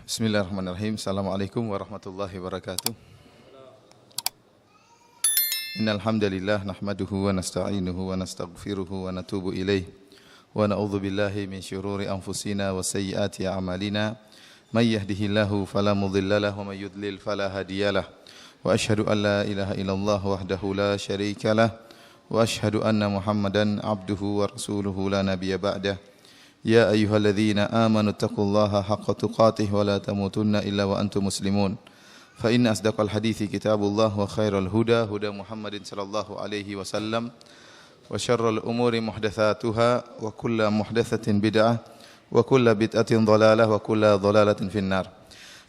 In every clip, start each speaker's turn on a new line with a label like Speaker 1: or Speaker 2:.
Speaker 1: Bismillahirrahmanirrahim. Assalamualaikum warahmatullahi wabarakatuh. Innal hamdalillah nahmaduhu wa nasta'inuhu wa nastaghfiruhu wa natubu ilaih wa na'udzu billahi min syururi anfusina wa sayyiati a'malina may yahdihillahu fala mudilla lahu wa may yudlil fala hadiyalah wa asyhadu an la ilaha illallah wahdahu la syarikalah wa asyhadu anna Muhammadan abduhu wa rasuluhu la nabiyya ba'dah. Ya ayyuhalladzina amanu taqullaha haqqa tuqatih wa la tamutunna illa wa antum muslimun. Fa inna asdaqal hadithi kitabullah wa khairal huda huda Muhammadin sallallahu alaihi wasallam wa syarrul umuri muhdatsatuha wa kullu muhdatsatin bid'ah wa kullu bid'atin dhalalah wa kullu dhalalatin finnar.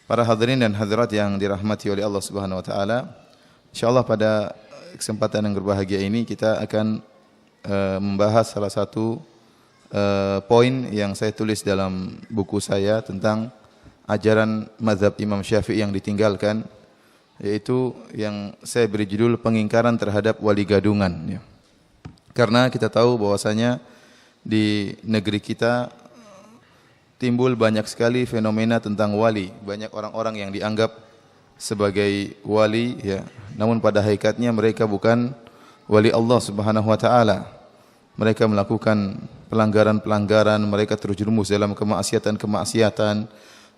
Speaker 1: Para hadirin dan hadirat yang dirahmati oleh Allah Subhanahu wa taala, insyaallah pada kesempatan yang berbahagia ini kita akan membahas salah satu poin yang saya tulis dalam buku saya tentang ajaran mazhab Imam Syafi'i yang ditinggalkan, yaitu yang saya beri judul pengingkaran terhadap wali gadungan. Karena kita tahu bahwasanya di negeri kita timbul banyak sekali fenomena tentang wali, banyak orang-orang yang dianggap sebagai wali, ya, namun pada hakikatnya mereka bukan wali Allah Subhanahu wa taala. Mereka melakukan pelanggaran-pelanggaran, mereka terjerumus dalam kemaksiatan-kemaksiatan,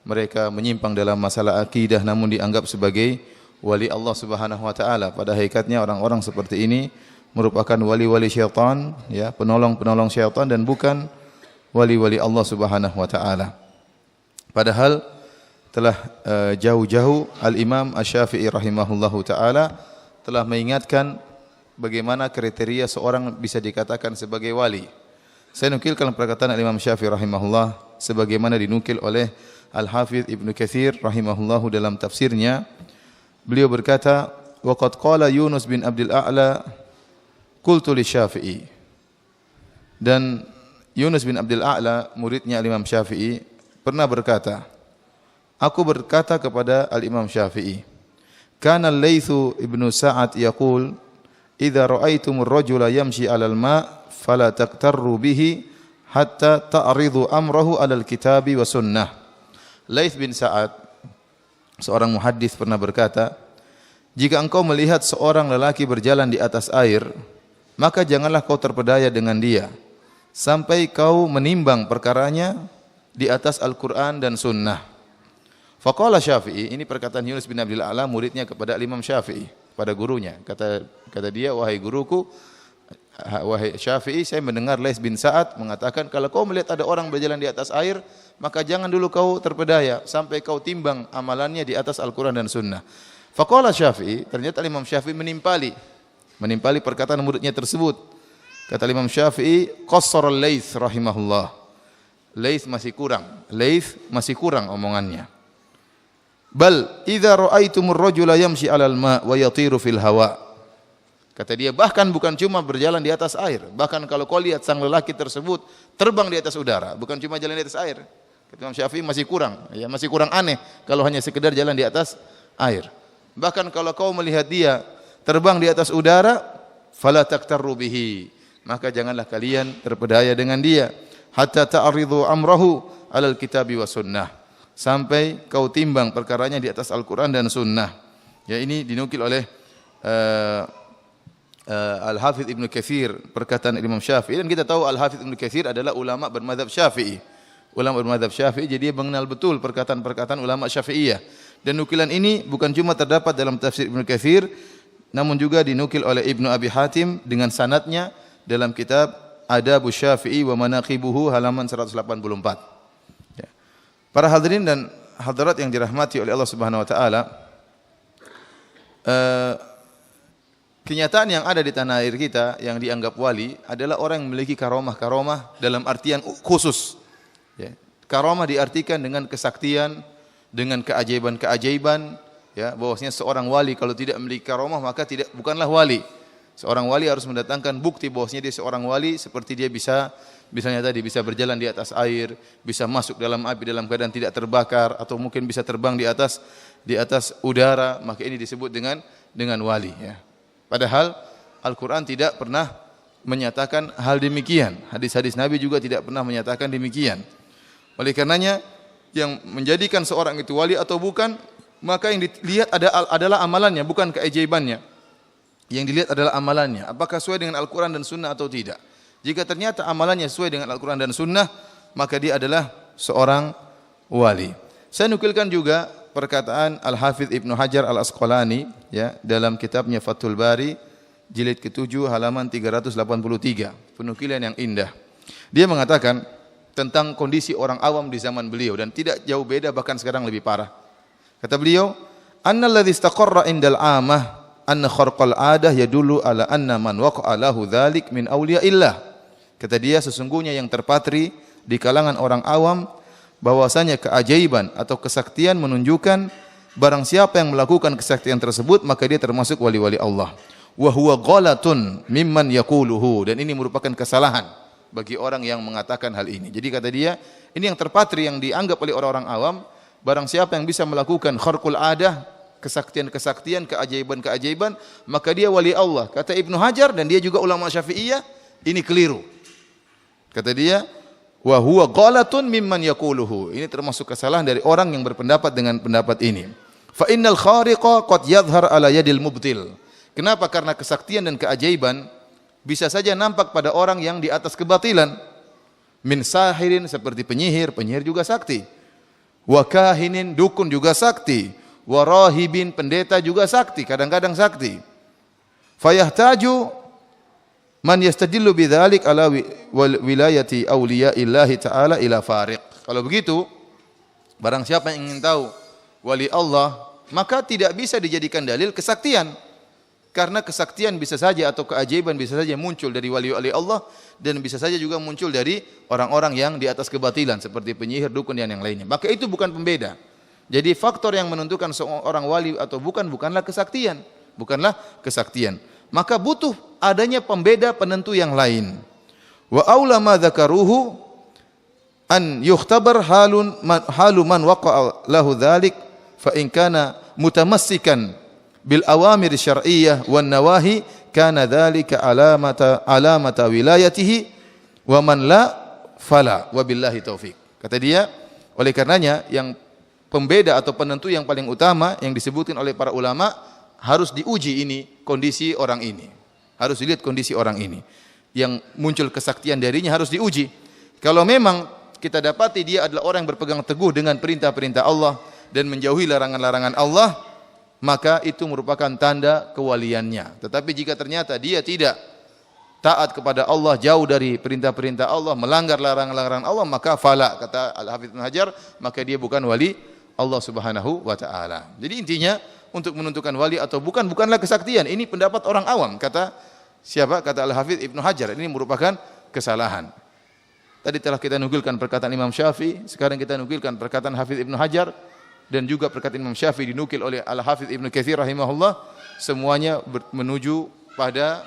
Speaker 1: mereka menyimpang dalam masalah akidah namun dianggap sebagai wali Allah Subhanahu wa taala. Pada hakikatnya orang-orang seperti ini merupakan wali-wali syaitan, ya, penolong-penolong syaitan dan bukan wali-wali Allah Subhanahu wa taala. Padahal telah jauh-jauh Al-Imam Asy-Syafi'i rahimahullahu taala telah mengingatkan bagaimana kriteria seorang bisa dikatakan sebagai wali. Saya nukilkan perkataan Imam Syafi'i rahimahullah sebagaimana dinukil oleh Al-Hafidz Ibnu Katsir rahimahullahu dalam tafsirnya. Beliau berkata, "Wa qad qala Yunus bin Abdul A'la qultu li Syafi'i." Dan Yunus bin Abdul A'la, muridnya Imam Syafi'i, pernah berkata, aku berkata kepada Al-Imam Syafi'i, "Kana Al-Laitsu ibnu Sa'ad yaqul, idza ra'aitumur rajula yamshi 'alal ma' fala taqtarru bihi hatta ta'ridu amrahu 'alal kitabi wa sunnah." Laits bin Sa'ad, seorang muhaddis, pernah berkata, jika engkau melihat seorang lelaki berjalan di atas air, maka janganlah kau terpedaya dengan dia sampai kau menimbang perkaranya di atas Al-Qur'an dan sunnah. Faqala Syafi'i, ini perkataan Yunus bin Abdul A'la, muridnya kepada Imam Syafi'i, pada gurunya. Kata dia, wahai guruku, wahai Syafi'i, saya mendengar Laits bin Sa'ad mengatakan, kalau kau melihat ada orang berjalan di atas air, maka jangan dulu kau terpedaya sampai kau timbang amalannya di atas Al-Quran dan Sunnah. Faqala Syafi'i, ternyata Imam Syafi'i menimpali perkataan muridnya tersebut. Kata Imam Syafi'i, qassara Laits rahimahullah. Laits masih kurang omongannya. Bal idza ra'aitumur rajula yamshi 'alal ma' wa yatiru fil hawa. Kata dia, bahkan bukan cuma berjalan di atas air, bahkan kalau kau lihat sang lelaki tersebut terbang di atas udara, bukan cuma jalan di atas air. Kata Imam Syafi'i, masih kurang aneh kalau hanya sekedar jalan di atas air. Bahkan kalau kau melihat dia terbang di atas udara, fala taqtarru bihi, maka janganlah kalian terpedaya dengan dia, hatta ta'ridu amrahu 'alal kitabi wa sunnah, sampai kau timbang perkaranya di atas Al-Quran dan Sunnah. Ya, ini dinukil oleh Al-Hafidz Ibnu Katsir, perkataan Imam Syafi'i. Dan kita tahu Al-Hafidz Ibnu Katsir adalah ulama bermadzhab Syafi'i. Ulama bermadzhab Syafi'i, jadi dia mengenal betul perkataan-perkataan ulama Syafi'iyah. Dan nukilan ini bukan cuma terdapat dalam tafsir Ibnu Katsir, namun juga dinukil oleh Ibnu Abi Hatim dengan sanadnya dalam kitab Adabus Syafi'i wa Manaqibuhu halaman 184. Para hadirin dan hadirat yang dirahmati oleh Allah Subhanahu wa taala, kenyataan yang ada di tanah air kita yang dianggap wali adalah orang yang memiliki karomah-karomah dalam artian khusus. Ya. Karomah diartikan dengan kesaktian, dengan keajaiban-keajaiban, ya, bahwasanya seorang wali kalau tidak memiliki karomah maka bukanlah wali. Seorang wali harus mendatangkan bukti bahwasanya dia seorang wali, seperti dia misalnya tadi bisa berjalan di atas air, bisa masuk dalam api dalam keadaan tidak terbakar, atau mungkin bisa terbang di atas udara, maka ini disebut dengan wali, ya. Padahal Al-Qur'an tidak pernah menyatakan hal demikian. Hadis-hadis Nabi juga tidak pernah menyatakan demikian. Oleh karenanya yang menjadikan seorang itu wali atau bukan, maka yang dilihat adalah amalannya, bukan keajaibannya. Yang dilihat adalah amalannya, apakah sesuai dengan Al-Quran dan Sunnah atau tidak. Jika ternyata amalannya sesuai dengan Al-Quran dan Sunnah, maka dia adalah seorang wali. Saya nukilkan juga perkataan Al-Hafidh Ibnu Hajar Al-Asqalani ya, dalam kitabnya Fathul Bari jilid ke-7 halaman 383, penukilan yang indah. Dia mengatakan tentang kondisi orang awam di zaman beliau dan tidak jauh beda, bahkan sekarang lebih parah. Kata beliau, "Annal ladzi istaqarra indal 'amah anna kharqal 'adah yadullu ala anna man waqa'a lahu dzalik min awliyaillah." Kata dia, sesungguhnya yang terpatri di kalangan orang awam bahwasanya keajaiban atau kesaktian menunjukkan barang siapa yang melakukan kesaktian tersebut maka dia termasuk wali-wali Allah. Wa huwa ghalatun mimman yaquluhu, dan ini merupakan kesalahan bagi orang yang mengatakan hal ini. Jadi kata dia, ini yang terpatri yang dianggap oleh orang-orang awam, barang siapa yang bisa melakukan kharqul adah, kesaktian-kesaktian, keajaiban-keajaiban, maka dia wali Allah. Kata Ibnu Hajar dan dia juga ulama Syafi'iyah, ini keliru. Kata dia, wa huwa ghalatun mimman yaquluhu. Ini termasuk kesalahan dari orang yang berpendapat dengan pendapat ini. Fa innal khariqa qad yadhhar ala yadil mubtil. Kenapa? Karena kesaktian dan keajaiban bisa saja nampak pada orang yang di atas kebatilan. Min sahirin, seperti penyihir, penyihir juga sakti. Wa kahinin, dukun juga sakti. Wa rahibin, pendeta juga sakti, kadang-kadang sakti. Fayahtaju man yastadillu bidzalik ala wilayati awliyaillahi ta'ala ila fariq. Kalau begitu, barang siapa yang ingin tahu wali Allah, maka tidak bisa dijadikan dalil kesaktian. Karena kesaktian bisa saja atau keajaiban bisa saja muncul dari wali-wali Allah dan bisa saja juga muncul dari orang-orang yang di atas kebatilan seperti penyihir, dukun dan yang lainnya. Maka itu bukan pembeda. Jadi faktor yang menentukan seorang wali atau bukanlah kesaktian, Maka butuh adanya pembeda penentu yang lain. Wa aula ma dzakaruhu an yukhtabar halu man waqa'a lahu dzalik fa in kana mutamassikan bil awamir syar'iyyah wan nawahi kana dzalika alamata wilayatihi wa man la fala wabillahi taufik. Kata dia, oleh karenanya yang pembeda atau penentu yang paling utama yang disebutkan oleh para ulama, harus diuji ini kondisi orang ini. Harus dilihat kondisi orang ini. Yang muncul kesaktian darinya harus diuji. Kalau memang kita dapati dia adalah orang yang berpegang teguh dengan perintah-perintah Allah dan menjauhi larangan-larangan Allah, maka itu merupakan tanda kewaliannya. Tetapi jika ternyata dia tidak taat kepada Allah, jauh dari perintah-perintah Allah, melanggar larangan-larangan Allah, maka fala, kata Al-Hafidz Ibnu Hajar, maka dia bukan wali Allah Subhanahu wa taala. Jadi intinya untuk menentukan wali atau bukanlah kesaktian. Ini pendapat orang awam. Kata siapa? Kata Al-Hafidz Ibnu Hajar. Ini merupakan kesalahan. Tadi telah kita nukilkan perkataan Imam Syafi'i, sekarang kita nukilkan perkataan Hafidz Ibnu Hajar, dan juga perkataan Imam Syafi'i dinukil oleh Al-Hafidz Ibnu Katsir rahimahullah. Semuanya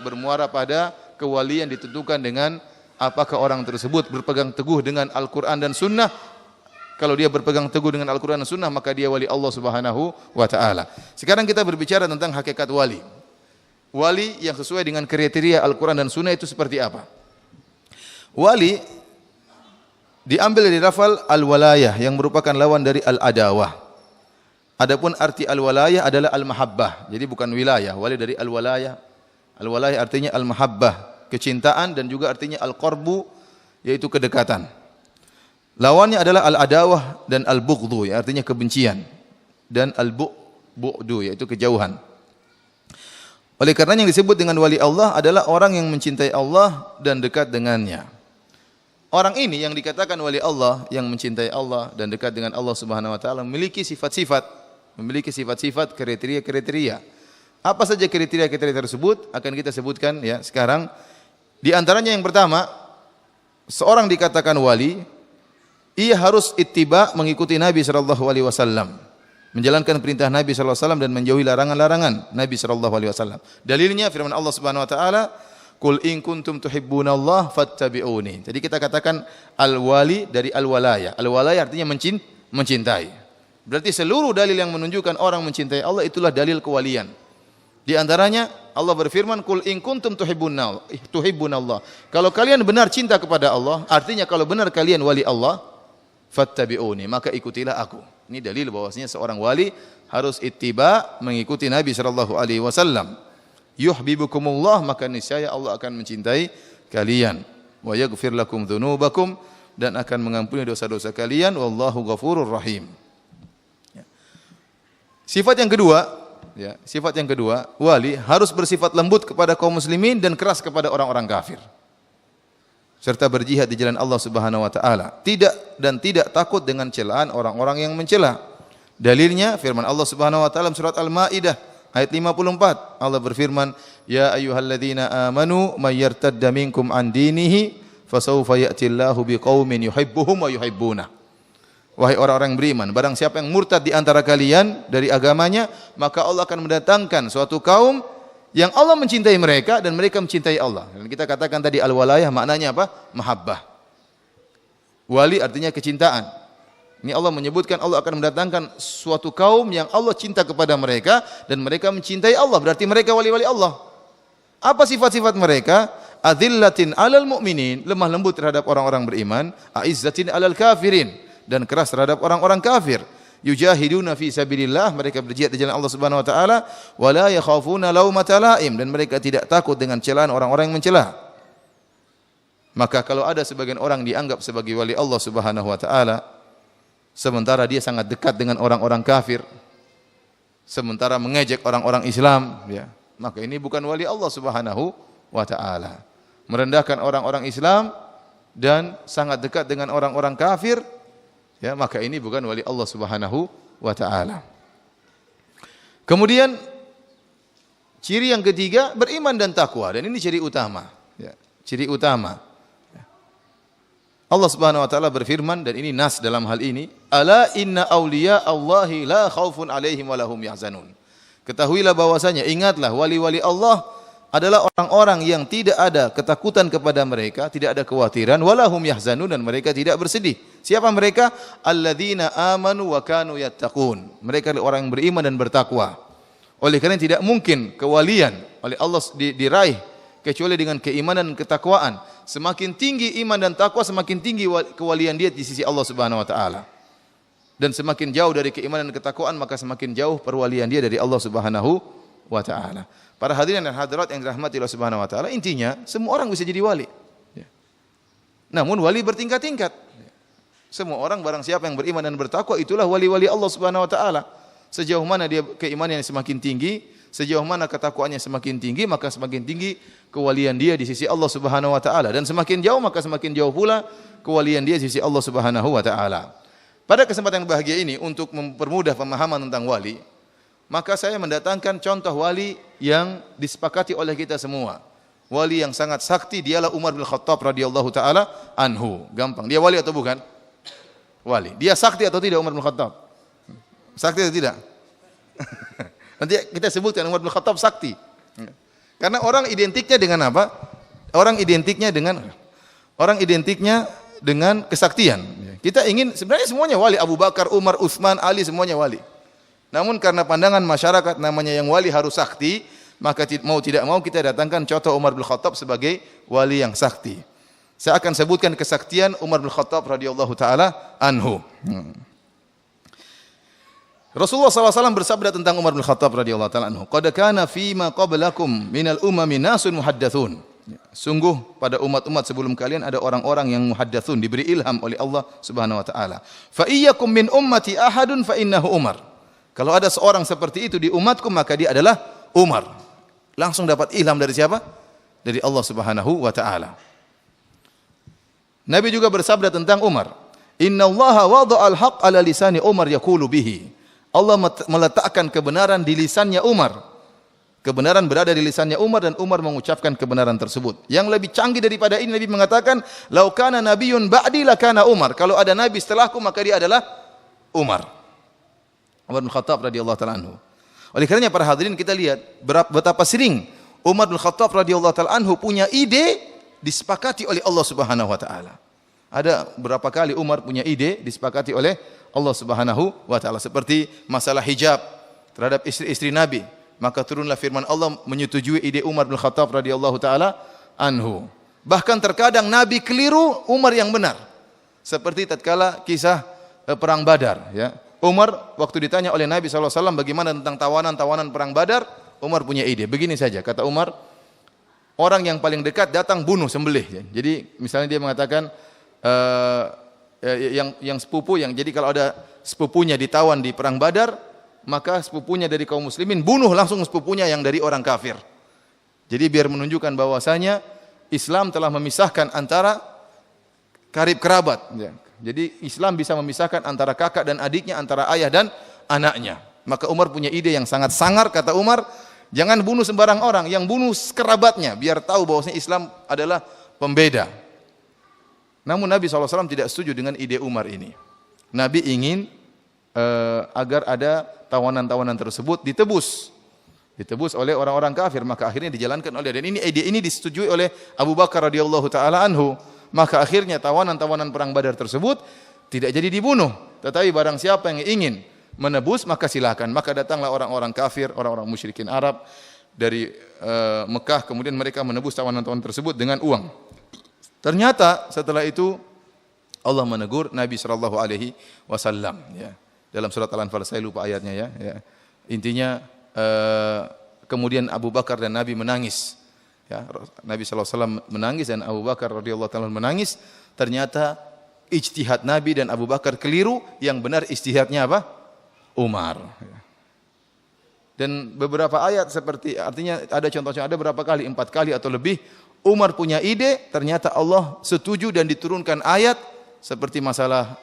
Speaker 1: bermuara pada kewalian ditentukan dengan apakah orang tersebut berpegang teguh dengan Al-Quran dan Sunnah. Kalau dia berpegang teguh dengan Al-Quran dan Sunnah, maka dia wali Allah Subhanahu wa ta'ala. Sekarang kita berbicara tentang hakikat wali. Wali yang sesuai dengan kriteria Al-Quran dan Sunnah itu seperti apa? Wali diambil dari lafal al-walayah yang merupakan lawan dari al-adawah. Adapun arti al-walayah adalah al-mahabbah. Jadi bukan wilayah, wali dari al-walayah. Al-walayah artinya al-mahabbah, kecintaan, dan juga artinya al-qarbu, yaitu kedekatan. Lawannya adalah al-adawah dan al-bughdhu, ya, artinya kebencian, dan al-bu'du, yaitu kejauhan. Oleh karena yang disebut dengan wali Allah adalah orang yang mencintai Allah dan dekat dengannya. Orang ini yang dikatakan wali Allah, yang mencintai Allah dan dekat dengan Allah Subhanahu wa taala, memiliki sifat-sifat, kriteria-kriteria. Apa saja kriteria-kriteria tersebut akan kita sebutkan ya sekarang. Di antaranya yang pertama, seorang dikatakan wali, ia harus ittiba, mengikuti Nabi sallallahu alaihi wasallam, menjalankan perintah Nabi sallallahu alaihi wasallam dan menjauhi larangan-larangan Nabi sallallahu alaihi wasallam. Dalilnya firman Allah Subhanahu wa taala, "Qul in kuntum tuhibbunallaha fattabi'uni." Jadi kita katakan al-wali dari al-walayah. Al-walayah artinya mencintai. Berarti seluruh dalil yang menunjukkan orang mencintai Allah itulah dalil kewalian. Di antaranya Allah berfirman, "Qul in kuntum tuhibbunallah." Kalau kalian benar cinta kepada Allah, artinya kalau benar kalian wali Allah, fattabi'uni, maka ikutilah aku. Ini dalil bahwasanya seorang wali harus ittiba, mengikuti Nabi sallallahu alaihi wasallam. Yuhibbukumullah, maka niscaya Allah akan mencintai kalian. Wa yaghfir lakum dzunubakum, dan akan mengampuni dosa-dosa kalian. Wallahu ghafurur rahim. Sifat yang kedua, wali harus bersifat lembut kepada kaum muslimin dan keras kepada orang-orang kafir, serta berjihad di jalan Allah Subhanahu wa taala. Tidak takut dengan celaan orang-orang yang mencela. Dalilnya firman Allah Subhanahu wa taala surat Al-Maidah ayat 54. Allah berfirman, "Ya ayyuhalladzina amanu may yartadda minkum an dinihi fasawfa ya'tillahu biqaumin yuhibbuhum wa yuhibbuna." Wahai orang-orang yang beriman, barang siapa yang murtad di antara kalian dari agamanya, maka Allah akan mendatangkan suatu kaum yang Allah mencintai mereka dan mereka mencintai Allah. Dan kita katakan tadi al-walayah maknanya apa? Mahabbah. Wali artinya kecintaan. Ini Allah menyebutkan Allah akan mendatangkan suatu kaum yang Allah cinta kepada mereka dan mereka mencintai Allah. Berarti mereka wali-wali Allah. Apa sifat-sifat mereka? Adzillatin 'alal mu'minin, lemah lembut terhadap orang-orang beriman, aizzatin 'alal kafirin, dan keras terhadap orang-orang kafir. Yujahiduna fi sabilillah, mereka berjihad di jalan Allah Subhanahu wa taala, wala yakhafuna laumata laim, dan mereka tidak takut dengan celaan orang-orang yang mencela. Maka kalau ada sebagian orang dianggap sebagai wali Allah Subhanahu wa taala, sementara dia sangat dekat dengan orang-orang kafir, sementara mengejek orang-orang Islam, ya, maka ini bukan wali Allah Subhanahu wa taala. Merendahkan orang-orang Islam dan sangat dekat dengan orang-orang kafir, ya, maka ini bukan wali Allah Subhanahu wa taala. Kemudian ciri yang ketiga, beriman dan takwa, dan ini ciri utama, ya, ciri utama. Allah Subhanahu wa taala berfirman, dan ini nas dalam hal ini, ala inna awliya Allahi la khaufun alaihim wa lahum yahzanun. Ketahuilah bahwasanya, ingatlah, wali-wali Allah adalah orang-orang yang tidak ada ketakutan kepada mereka, tidak ada kekhawatiran, walahum yahzanun, dan mereka tidak bersedih. Siapa mereka? Alladzina amanu wa kanu yattaqun. Mereka adalah orang yang beriman dan bertakwa. Oleh karena tidak mungkin kewalian oleh Allah diraih kecuali dengan keimanan dan ketakwaan. Semakin tinggi iman dan takwa, semakin tinggi kewalian dia di sisi Allah Subhanahu wa taala. Dan semakin jauh dari keimanan dan ketakwaan, maka semakin jauh perwalian dia dari Allah Subhanahu wa taala. Para hadirin dan hadirat yang dirahmati Allah Subhanahu wa taala, intinya semua orang bisa jadi wali. Ya. Namun wali bertingkat-tingkat. Semua orang barang siapa yang beriman dan bertakwa, itulah wali-wali Allah Subhanahu wa taala. Sejauh mana dia keimanannya semakin tinggi, sejauh mana ketakwaannya semakin tinggi, maka semakin tinggi kewalian dia di sisi Allah Subhanahu wa taala, dan semakin jauh maka semakin jauh pula kewalian dia di sisi Allah Subhanahu wa taala. Pada kesempatan yang bahagia ini, untuk mempermudah pemahaman tentang wali, maka saya mendatangkan contoh wali yang disepakati oleh kita semua. Wali yang sangat sakti, dialah Umar bin Khattab radhiyallahu taala anhu. Gampang. Dia wali atau bukan? Wali. Dia sakti atau tidak Umar bin Khattab? Sakti atau tidak? Nanti kita sebutkan Umar bin Khattab sakti. Karena orang identiknya dengan apa? Orang identiknya dengan kesaktian. Kita ingin sebenarnya semuanya wali. Abu Bakar, Umar, Utsman, Ali, semuanya wali. Namun karena pandangan masyarakat namanya yang wali harus sakti, maka mau tidak mau kita datangkan contoh Umar bin Khattab sebagai wali yang sakti. Saya akan sebutkan kesaktian Umar bin Khattab radhiyallahu taala anhu. Rasulullah SAW bersabda tentang Umar bin Khattab radhiyallahu taala anhu, "Qad kana fima qablakum minal umami nasun muhaddatsun." Sungguh pada umat-umat sebelum kalian ada orang-orang yang muhaddatsun, diberi ilham oleh Allah Subhanahu wa taala. "Fa iyyakum min ummati ahadun fa innahu Umar." Kalau ada seorang seperti itu di umatku, maka dia adalah Umar. Langsung dapat ilham dari siapa? Dari Allah Subhanahu wa taala. Nabi juga bersabda tentang Umar, "Innallaha wada'al haqq 'ala lisani Umar yaqulu bihi." Allah meletakkan kebenaran di lisannya Umar. Kebenaran berada di lisannya Umar dan Umar mengucapkan kebenaran tersebut. Yang lebih canggih daripada ini, Nabi mengatakan, "Lau kana nabiyyun ba'di lakana Umar." Kalau ada nabi setelahku, maka dia adalah Umar. Umar bin Khattab radhiyallahu taala anhu. Oleh karenanya para hadirin, kita lihat betapa sering Umar bin Khattab radhiyallahu taala anhu punya ide disepakati oleh Allah Subhanahu wa taala. Ada berapa kali Umar punya ide disepakati oleh Allah Subhanahu wa taala, seperti masalah hijab terhadap istri-istri Nabi. Maka turunlah firman Allah menyetujui ide Umar bin Khattab radhiyallahu taala anhu. Bahkan terkadang Nabi keliru, Umar yang benar. Seperti tatkala kisah perang Badar, ya. Umar waktu ditanya oleh Nabi SAW bagaimana tentang tawanan-tawanan perang Badar, Umar punya ide. Begini saja, kata Umar, orang yang paling dekat datang bunuh, sembelih. Ya. Jadi misalnya dia mengatakan yang sepupu, yang jadi kalau ada sepupunya ditawan di perang Badar, maka sepupunya dari kaum muslimin bunuh langsung sepupunya yang dari orang kafir. Jadi biar menunjukkan bahwasanya Islam telah memisahkan antara karib kerabat. Ya. Jadi Islam bisa memisahkan antara kakak dan adiknya, antara ayah dan anaknya. Maka Umar punya ide yang sangat sangar, kata Umar, jangan bunuh sembarang orang, yang bunuh kerabatnya, biar tahu bahwasanya Islam adalah pembeda. Namun Nabi SAW tidak setuju dengan ide Umar ini. Nabi ingin agar ada tawanan-tawanan tersebut ditebus oleh orang-orang kafir, maka akhirnya dijalankan oleh, dan ini ide ini disetujui oleh Abu Bakar radhiyallahu taala anhu. Maka akhirnya tawanan-tawanan perang Badar tersebut tidak jadi dibunuh, tetapi barang siapa yang ingin menebus maka silakan. Maka datanglah orang-orang kafir, orang-orang musyrikin Arab dari Mekah, kemudian mereka menebus tawanan-tawanan tersebut dengan uang. Ternyata setelah itu Allah menegur Nabi sallallahu alaihi wasallam, ya. Dalam surat Al-Anfal, saya lupa ayatnya, ya. Intinya kemudian Abu Bakar dan Nabi menangis. Ya, Nabi SAW menangis dan Abu Bakar radhiyallahu ta'ala menangis. Ternyata ijtihad Nabi dan Abu Bakar keliru, yang benar ijtihadnya apa? Umar. Dan beberapa ayat seperti, artinya ada contohnya, ada berapa kali, 4 kali atau lebih, Umar punya ide, ternyata Allah setuju dan diturunkan ayat seperti masalah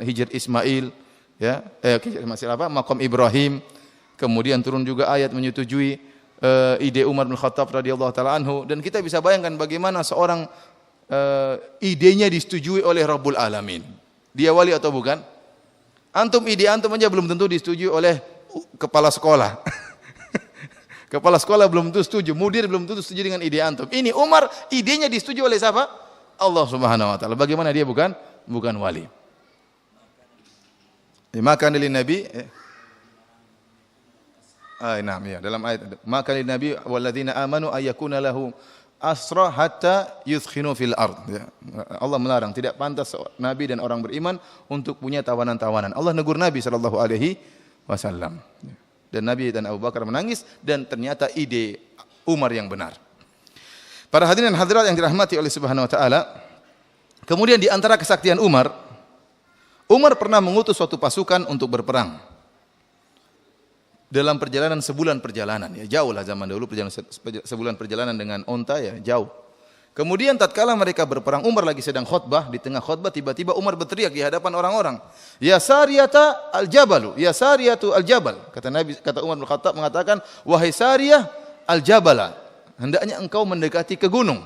Speaker 1: hijr Ismail, ya, masalah maqam Ibrahim. Kemudian turun juga ayat menyetujui ide Umar bin Khattab radhiyallahu taala anhu, dan kita bisa bayangkan bagaimana seorang idenya disetujui oleh Rabbul Alamin. Dia wali atau bukan? Ide antum aja belum tentu disetujui oleh kepala sekolah. Kepala sekolah belum tentu setuju, mudir belum tentu setuju dengan ide antum. Ini Umar, idenya disetujui oleh siapa? Allah Subhanahu wa taala. Bagaimana dia bukan wali? Maka lin Nabi dalam ayat, maka lin Nabi walladzina amanu ayyakuna lahu asra hatta yudkhinu fil ard. Ya. Allah melarang, tidak pantas Nabi dan orang beriman untuk punya tawanan-tawanan. Allah negur Nabi sallallahu alaihi wasallam. Dan Nabi dan Abu Bakar menangis, dan ternyata ide Umar yang benar. Para hadirin dan hadirat yang dirahmati oleh Subhanahu wa taala, kemudian di antara kesaktian Umar pernah mengutus suatu pasukan untuk berperang. Dalam perjalanan sebulan perjalanan, ya jauh lah zaman dahulu, sebulan perjalanan dengan onta, ya jauh. Kemudian tatkala mereka berperang, Umar lagi sedang khutbah, di tengah khutbah tiba-tiba Umar berteriak di hadapan orang-orang, "Ya Sariyata al-Jabalu, ya Sariyatu al-Jabal." Kata Umar bin Khattab mengatakan, "Wahai Sariyah al-Jabala, hendaknya engkau mendekati ke gunung."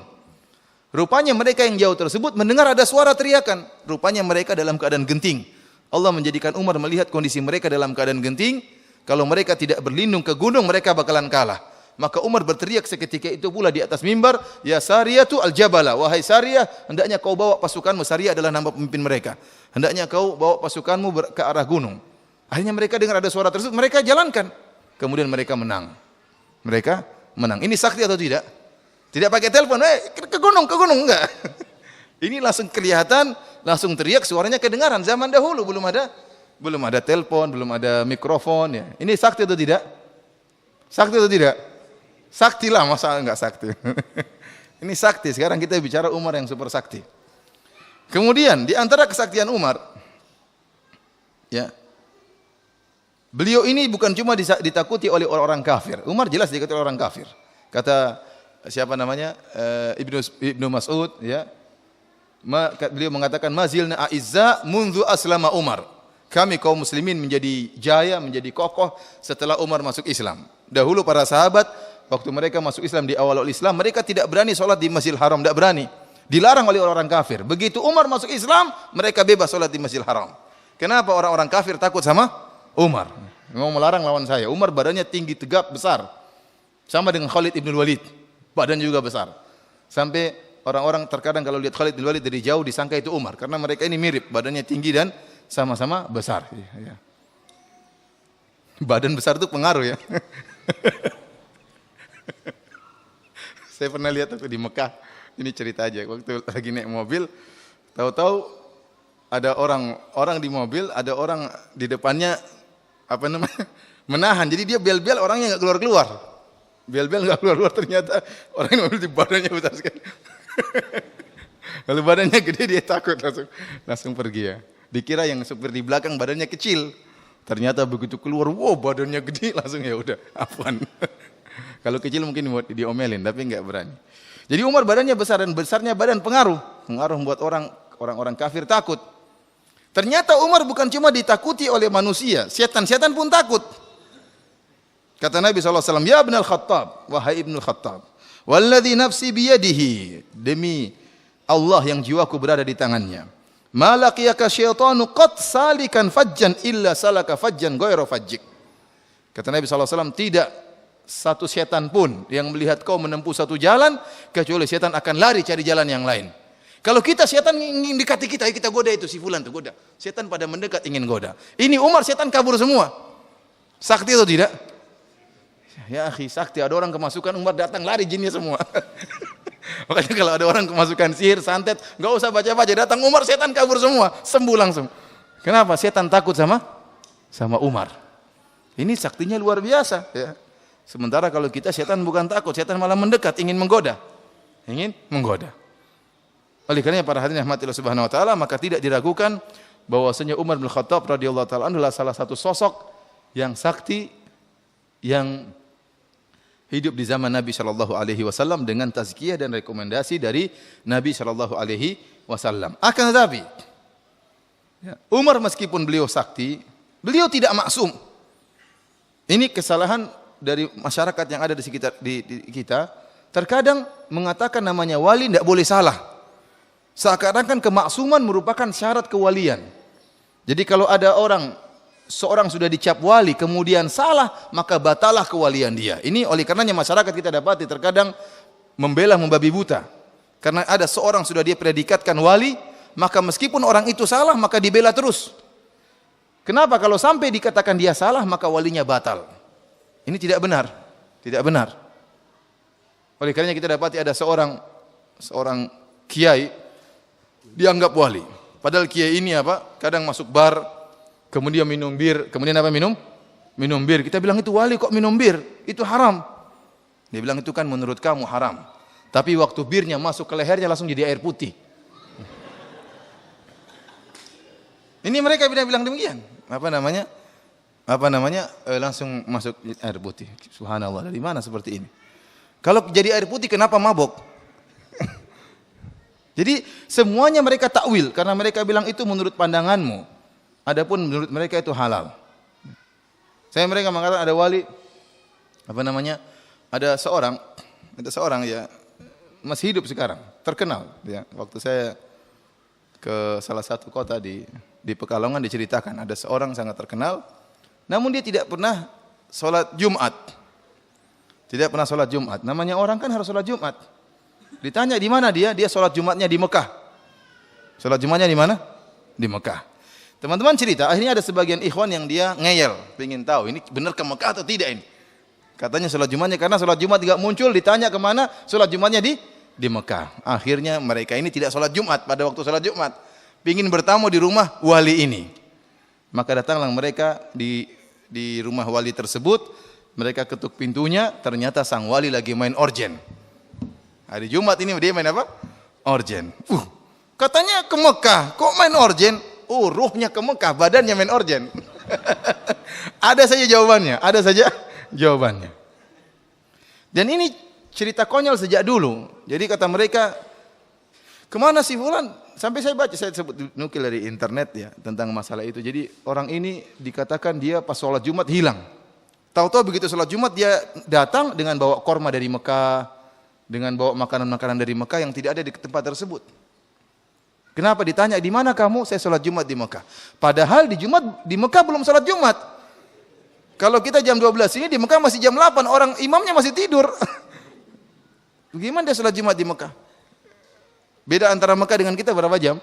Speaker 1: Rupanya mereka yang jauh tersebut mendengar ada suara teriakan. Rupanya mereka dalam keadaan genting. Allah menjadikan Umar melihat kondisi mereka dalam keadaan genting. Kalau mereka tidak berlindung ke gunung, mereka bakalan kalah. Maka Umar berteriak seketika itu pula di atas mimbar, "Ya Sariyatu al-Jabala, wahai Sariyah, hendaknya kau bawa pasukanmu." Sariyah adalah nama pemimpin mereka. "Hendaknya kau bawa pasukanmu ke arah gunung." Akhirnya mereka dengar ada suara tersebut, mereka jalankan. Kemudian mereka menang. Ini sakti atau tidak? Tidak pakai telepon, ke gunung, enggak. Ini langsung kelihatan, langsung teriak, suaranya kedengaran. Zaman dahulu belum ada telepon, belum ada mikrofon, ya. Ini sakti atau tidak? Sakti atau tidak? Sakti lah, masa enggak sakti. Ini sakti. Sekarang kita bicara Umar yang super sakti. Kemudian di antara kesaktian Umar, ya, beliau ini bukan cuma ditakuti oleh orang-orang kafir. Umar jelas ditakuti oleh orang kafir. Kata siapa namanya? Ibnu Mas'ud, ya. Beliau mengatakan, "Mazilna a'izza mundu aslama Umar." Kami kaum muslimin menjadi jaya, menjadi kokoh setelah Umar masuk Islam. Dahulu para sahabat, waktu mereka masuk Islam di awal Islam, mereka tidak berani sholat di Masjidil Haram, tidak berani. Dilarang oleh orang kafir. Begitu Umar masuk Islam, mereka bebas sholat di Masjidil Haram. Kenapa orang-orang kafir takut sama Umar? Mau melarang lawan saya. Umar badannya tinggi, tegap, besar. Sama dengan Khalid ibn Walid. Badannya juga besar. Sampai orang-orang terkadang kalau lihat Khalid ibn Walid dari jauh disangka itu Umar. Karena mereka ini mirip, badannya tinggi dan sama-sama besar. Ya. Badan besar itu pengaruh, ya. Saya pernah lihat waktu di Mekah, ini cerita aja, waktu lagi naik mobil, Tahu-tahu ada orang di mobil, ada orang di depannya apa namanya? Menahan. Jadi dia bel-bel, orangnya nggak keluar-keluar. Bel-bel nggak keluar-keluar, ternyata orang yang mobil di badannya besar sekali. Kalau badannya gede dia takut, langsung pergi ya. Dikira yang supir di belakang badannya kecil. Ternyata begitu keluar, wow badannya gede, langsung ya udah, afwan. Kalau kecil mungkin diomelin, tapi nggak berani. Jadi Umar badannya besar, dan besarnya badan pengaruh membuat orang-orang kafir takut. Ternyata Umar bukan cuma ditakuti oleh manusia, setan-setan pun takut. Kata Nabi SAW, ya Ibn al-Khattab, wahai Ibn al-Khattab, walladhi nafsi biyadihi, demi Allah yang jiwaku berada di tangannya. Malaqiyaka syaitanu qad salikan fajjan illa salaka fajjan ghayra fajjik. Kata Nabi SAW, tidak satu setan pun yang melihat kau menempuh satu jalan, kecuali setan akan lari cari jalan yang lain. Kalau kita, setan ingin dekati kita, kita goda itu, si fulan itu goda. Setan pada mendekat ingin goda. Ini Umar, setan kabur semua. Sakti atau tidak? Ya akhi, sakti. Ada orang kemasukan, Umar datang lari jinnya semua. Makanya kalau ada orang kemasukan sihir, santet, nggak usah baca-baca, datang Umar, setan kabur semua, sembuh langsung. Kenapa? Setan takut sama Umar. Ini saktinya luar biasa. Ya. Sementara kalau kita, setan bukan takut, setan malah mendekat, ingin menggoda. Oleh karenanya para hadirin rahmatillah subhanahu wa ta'ala, maka tidak diragukan bahwasanya Umar bin Khattab radhiyallahu ta'ala adalah salah satu sosok yang sakti, yang hidup di zaman Nabi Shallallahu Alaihi Wasallam dengan tazkiyah dan rekomendasi dari Nabi Shallallahu Alaihi Wasallam. Akan tetapi, Umar meskipun beliau sakti, beliau tidak maksum. Ini kesalahan dari masyarakat yang ada di sekitar di kita. Terkadang mengatakan namanya wali tidak boleh salah. Seakan-akan kemaksuman merupakan syarat kewalian. Jadi kalau ada seorang sudah dicap wali kemudian salah, maka batalah kewalian dia. Ini oleh karenanya masyarakat kita dapati terkadang membela membabi buta. Karena ada seorang sudah dia predikatkan wali, maka meskipun orang itu salah maka dibela terus. Kenapa? Kalau sampai dikatakan dia salah maka walinya batal. Ini tidak benar. Tidak benar. Oleh karenanya kita dapati ada seorang kiai dianggap wali. Padahal kiai ini kadang masuk bar, kemudian minum bir, kemudian minum bir. Kita bilang itu wali kok minum bir, itu haram. Dia bilang itu kan menurut kamu haram. Tapi waktu birnya masuk ke lehernya langsung jadi air putih. Ini mereka bilang demikian. Langsung masuk air putih. Subhanallah, dari mana seperti ini? Kalau jadi air putih kenapa mabok? Jadi semuanya mereka takwil karena mereka bilang itu menurut pandanganmu. Adapun menurut mereka itu halal. Mereka mengatakan ada wali, ada seorang ya masih hidup sekarang, terkenal. Ya, waktu saya ke salah satu kota di Pekalongan diceritakan ada seorang sangat terkenal, namun dia tidak pernah sholat Jumat. Tidak pernah sholat Jumat. Namanya orang kan harus sholat Jumat. Ditanya di mana dia? Dia sholat Jumatnya di Mekah. Sholat Jumatnya di mana? Di Mekah. Teman-teman cerita, akhirnya ada sebagian ikhwan yang dia ngeyel, ingin tahu ini benar ke Mekah atau tidak ini. Katanya sholat Jumatnya, karena sholat Jumat tidak muncul, ditanya kemana, sholat Jumatnya di Mekah. Akhirnya mereka ini tidak sholat Jumat pada waktu sholat Jumat, ingin bertamu di rumah wali ini. Maka datanglah mereka di rumah wali tersebut, mereka ketuk pintunya, ternyata sang wali lagi main orgen. Hari Jumat ini dia main apa? Orgen. Katanya ke Mekah, kok main orgen? Oh, ruhnya ke Mekah, badannya main orgen. Ada saja jawabannya. Dan ini cerita konyol sejak dulu. Jadi kata mereka, kemana si fulan? Sampai saya sebut nukil dari internet ya tentang masalah itu. Jadi orang ini dikatakan dia pas sholat Jumat hilang. Tahu-tahu begitu sholat Jumat dia datang dengan bawa korma dari Mekah, dengan bawa makanan-makanan dari Mekah yang tidak ada di tempat tersebut. Kenapa ditanya, di mana kamu? Saya sholat Jumat di Mekah. Padahal di Mekah belum sholat Jumat. Kalau kita jam 12 ini di Mekah masih jam 8, orang imamnya masih tidur. Bagaimana dia sholat Jumat di Mekah? Beda antara Mekah dengan kita berapa jam?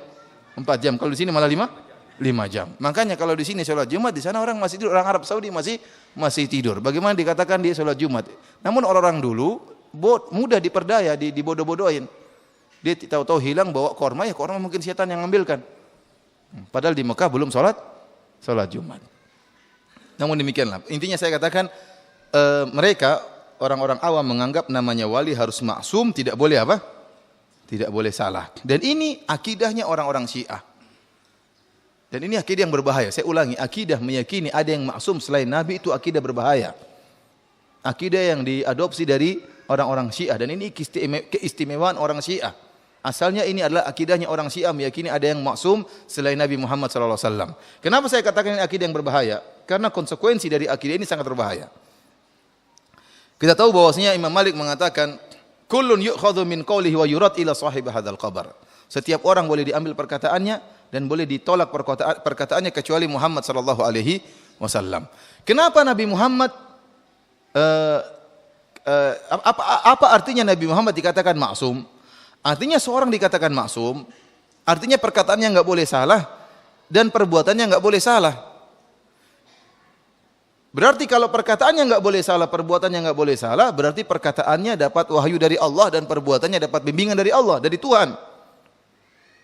Speaker 1: 4 jam. Kalau di sini malah 5 jam. Makanya kalau di sini sholat Jumat, di sana orang masih tidur. Orang Arab Saudi masih tidur. Bagaimana dikatakan dia sholat Jumat? Namun orang-orang dulu mudah diperdaya, dibodoh-bodohin. Dia tahu-tahu hilang bawa korma, ya korma mungkin setan yang ngambilkan. Padahal di Mekah belum sholat Jumat. Namun demikianlah. Intinya saya katakan mereka orang-orang awam menganggap namanya wali harus maksum, tidak boleh apa? Tidak boleh salah. Dan ini akidahnya orang-orang Syiah. Dan ini akidah yang berbahaya. Saya ulangi, akidah meyakini ada yang maksum selain Nabi itu akidah berbahaya. Akidah yang diadopsi dari orang-orang Syiah, dan ini keistimewaan orang Syiah. Asalnya ini adalah akidahnya orang Syiah meyakini ada yang maksum selain Nabi Muhammad SAW. Kenapa saya katakan ini akidah yang berbahaya? Karena konsekuensi dari akidah ini sangat berbahaya. Kita tahu bahwasanya Imam Malik mengatakan, kullun yu'khadhu min qawlihi wa yurad ila sahib hadzal qabr. Setiap orang boleh diambil perkataannya dan boleh ditolak perkataannya kecuali Muhammad sallallahu alaihi wasallam. Kenapa Nabi Muhammad apa artinya Nabi Muhammad dikatakan maksum? Artinya seorang dikatakan maksum, artinya perkataannya enggak boleh salah dan perbuatannya enggak boleh salah. Berarti kalau perkataannya enggak boleh salah, perbuatannya enggak boleh salah, berarti perkataannya dapat wahyu dari Allah dan perbuatannya dapat bimbingan dari Allah, dari Tuhan.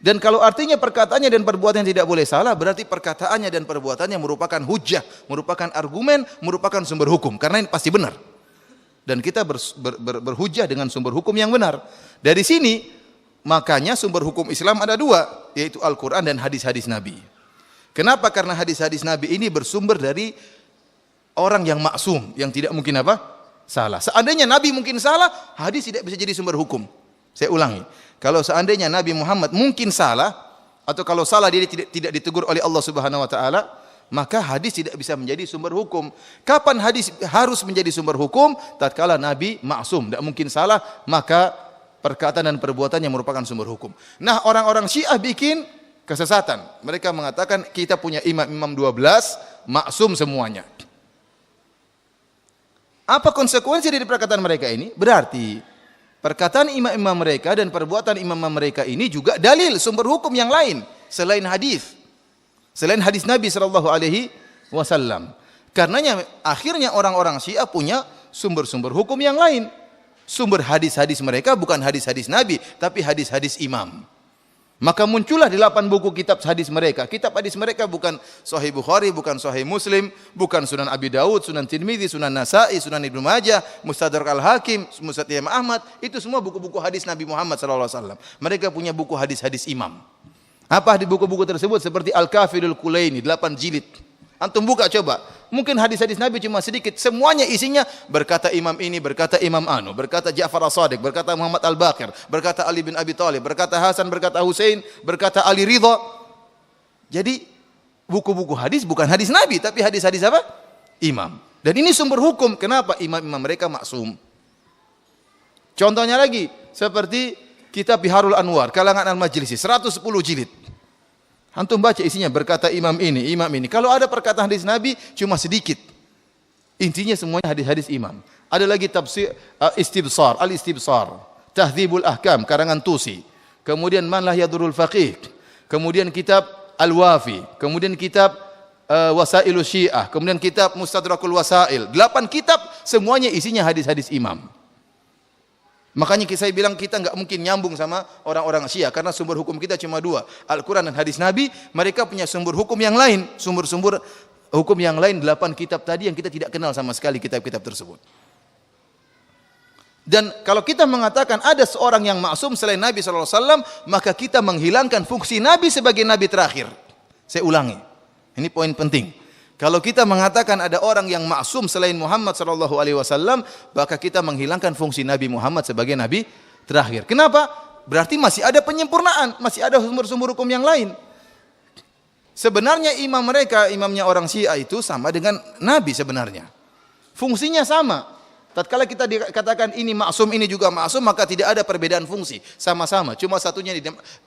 Speaker 1: Dan kalau artinya perkataannya dan perbuatannya tidak boleh salah, berarti perkataannya dan perbuatannya merupakan hujjah, merupakan argumen, merupakan sumber hukum. Karena ini pasti benar. Dan kita berhujjah dengan sumber hukum yang benar. Dari sini, makanya sumber hukum Islam ada dua, yaitu Al-Quran dan hadis-hadis Nabi. Kenapa? Karena hadis-hadis Nabi ini bersumber dari orang yang maksum, yang tidak mungkin apa? Salah. Seandainya Nabi mungkin salah, hadis tidak bisa jadi sumber hukum. Saya ulangi, kalau seandainya Nabi Muhammad mungkin salah, atau kalau salah dia tidak ditegur oleh Allah Subhanahu wa taala, maka hadis tidak bisa menjadi sumber hukum. Kapan hadis harus menjadi sumber hukum? Tatkala Nabi maksum, tidak mungkin salah, maka perkataan dan perbuatannya merupakan sumber hukum. Nah, orang-orang Syiah bikin kesesatan. Mereka mengatakan kita punya imam 12, maksum semuanya. Apa konsekuensi dari perkataan mereka ini? Berarti perkataan imam-imam mereka dan perbuatan imam mereka ini juga dalil sumber hukum yang lain selain hadis. Selain hadis Nabi sallallahu alaihi wasallam. Karenanya akhirnya orang-orang Syiah punya sumber-sumber hukum yang lain. Sumber hadis-hadis mereka bukan hadis-hadis Nabi, tapi hadis-hadis imam. Maka muncullah 8 buku kitab hadis mereka. Kitab hadis mereka bukan Sahih Bukhari, bukan Sahih Muslim, bukan Sunan Abi Daud, Sunan Tirmidzi, Sunan Nasa'i, Sunan Ibnu Majah, Mustadrak Al-Hakim, Musnad Imam Ahmad. Itu semua buku-buku hadis Nabi Muhammad SAW. Mereka punya buku hadis-hadis imam. Apa di buku-buku tersebut? Seperti Al-Kafilul Kulaini, 8 jilid. Antum buka coba. Mungkin hadis-hadis Nabi cuma sedikit. Semuanya isinya berkata imam ini, berkata imam anu, berkata Ja'far As-Sadiq, berkata Muhammad Al-Baqir, berkata Ali bin Abi Thalib, berkata Hasan, berkata Husain, berkata Ali Ridha. Jadi buku-buku hadis bukan hadis Nabi, tapi hadis-hadis apa? Imam. Dan ini sumber hukum. Kenapa? Imam-imam mereka maksum. Contohnya lagi, seperti kitab Biharul Anwar, kalangan Al-Majlisi, 110 jilid. Antum baca isinya berkata imam ini, imam ini. Kalau ada perkataan hadis Nabi cuma sedikit. Intinya semuanya hadis-hadis imam. Ada lagi tafsir Istibsar, Al-Istibsar, Tahdzibul Ahkam karangan Tusi. Kemudian Man la Yadurul Faqih. Kemudian kitab Al-Wafi, kemudian kitab Wasailus Syiah, kemudian kitab Mustadrakul Wasail. 8 kitab semuanya isinya hadis-hadis imam. Makanya saya bilang kita enggak mungkin nyambung sama orang-orang Syiah karena sumber hukum kita cuma 2, Al-Quran dan hadis Nabi. Mereka punya sumber hukum yang lain, sumber-sumber hukum yang lain 8 kitab tadi yang kita tidak kenal sama sekali kitab-kitab tersebut. Dan kalau kita mengatakan ada seorang yang maksum selain Nabi SAW, maka kita menghilangkan fungsi Nabi sebagai Nabi terakhir. Saya ulangi, ini poin penting. Kalau kita mengatakan ada orang yang maksum selain Muhammad sallallahu alaihi wasallam, maka kita menghilangkan fungsi Nabi Muhammad sebagai nabi terakhir. Kenapa? Berarti masih ada penyempurnaan, masih ada sumber-sumber hukum yang lain. Sebenarnya imam mereka, imamnya orang Syiah itu sama dengan nabi sebenarnya. Fungsinya sama. Tatkala kita dikatakan ini maksum, ini juga maksum, maka tidak ada perbedaan fungsi, sama-sama. Cuma satunya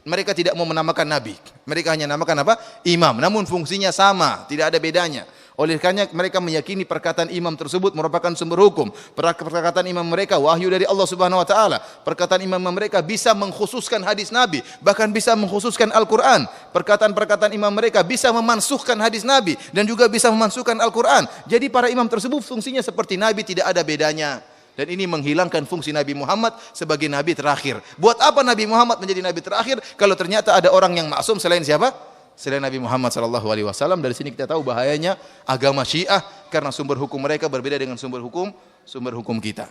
Speaker 1: mereka tidak mau menamakan nabi. Mereka hanya namakan apa? Imam. Namun fungsinya sama, tidak ada bedanya. Oleh karena mereka meyakini perkataan imam tersebut merupakan sumber hukum. Perkataan imam mereka wahyu dari Allah Subhanahu wa taala. Perkataan imam mereka bisa mengkhususkan hadis Nabi, bahkan bisa mengkhususkan Al-Qur'an. Perkataan-perkataan imam mereka bisa memansukhkan hadis Nabi dan juga bisa memansukhkan Al-Qur'an. Jadi para imam tersebut fungsinya seperti Nabi, tidak ada bedanya. Dan ini menghilangkan fungsi Nabi Muhammad sebagai Nabi terakhir. Buat apa Nabi Muhammad menjadi Nabi terakhir kalau ternyata ada orang yang maksum selain siapa? Selain Nabi Muhammad sallallahu alaihi wasallam. Dari sini kita tahu bahayanya agama Syiah karena sumber hukum mereka berbeda dengan sumber hukum kita.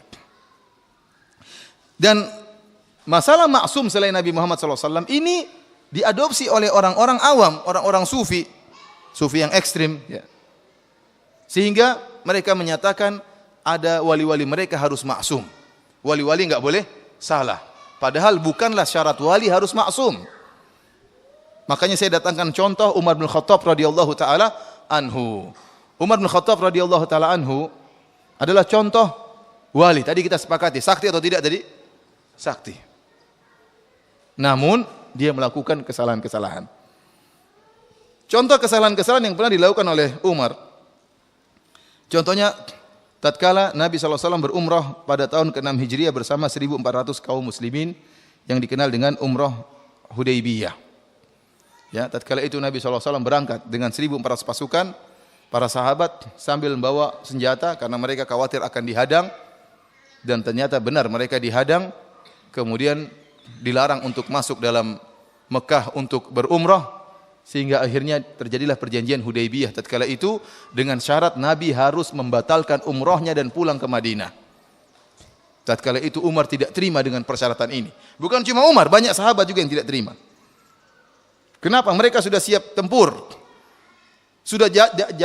Speaker 1: Dan masalah maksum selain Nabi Muhammad sallallahu alaihi wasallam ini diadopsi oleh orang-orang awam, orang-orang sufi yang ekstrim ya. Sehingga mereka menyatakan ada wali-wali mereka harus maksum. Wali-wali enggak boleh salah. Padahal bukanlah syarat wali harus maksum. Makanya saya datangkan contoh Umar bin Khattab radhiyallahu taala anhu. Umar bin Khattab radhiyallahu taala anhu adalah contoh wali. Tadi kita sepakati, sakti atau tidak tadi? Sakti. Namun dia melakukan kesalahan-kesalahan. Contoh kesalahan-kesalahan yang pernah dilakukan oleh Umar. Contohnya tatkala Nabi SAW berumrah pada tahun ke-6 Hijriah bersama 1.400 kaum muslimin yang dikenal dengan umrah Hudaybiyah. Ya, tatkala itu Nabi SAW berangkat dengan 1.400 pasukan, para sahabat sambil membawa senjata karena mereka khawatir akan dihadang, dan ternyata benar mereka dihadang, kemudian dilarang untuk masuk dalam Mekah untuk berumrah, sehingga akhirnya terjadilah perjanjian Hudaybiyah tatkala itu dengan syarat Nabi harus membatalkan umrahnya dan pulang ke Madinah. Tatkala itu Umar tidak terima dengan persyaratan ini. Bukan cuma Umar, banyak sahabat juga yang tidak terima. Kenapa? Mereka sudah siap tempur. Sudah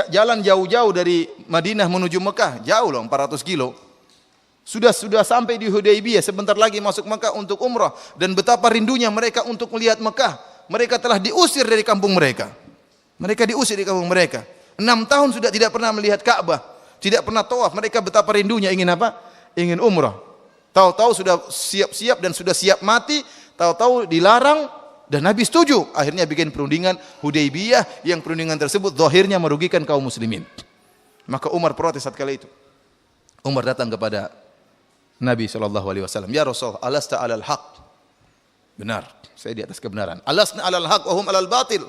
Speaker 1: jalan jauh-jauh dari Madinah menuju Mekah, jauh loh 400 kilo. Sudah sampai di Hudaybiyah, sebentar lagi masuk Mekah untuk umrah, dan betapa rindunya mereka untuk melihat Mekah. Mereka telah diusir dari kampung mereka. Mereka diusir dari kampung mereka. 6 tahun sudah tidak pernah melihat Ka'bah, tidak pernah tawaf. Mereka betapa rindunya ingin apa? Ingin umrah. Tahu-tahu sudah siap-siap dan sudah siap mati, tahu-tahu dilarang dan Nabi setuju. Akhirnya bikin perundingan Hudaybiyah yang perundingan tersebut zahirnya merugikan kaum muslimin. Maka Umar protes saat kala itu. Umar datang kepada Nabi SAW. Ya Rasul, alasta alal haq. Benar, saya di atas kebenaran. Alasna alal haq wa hum alal batil.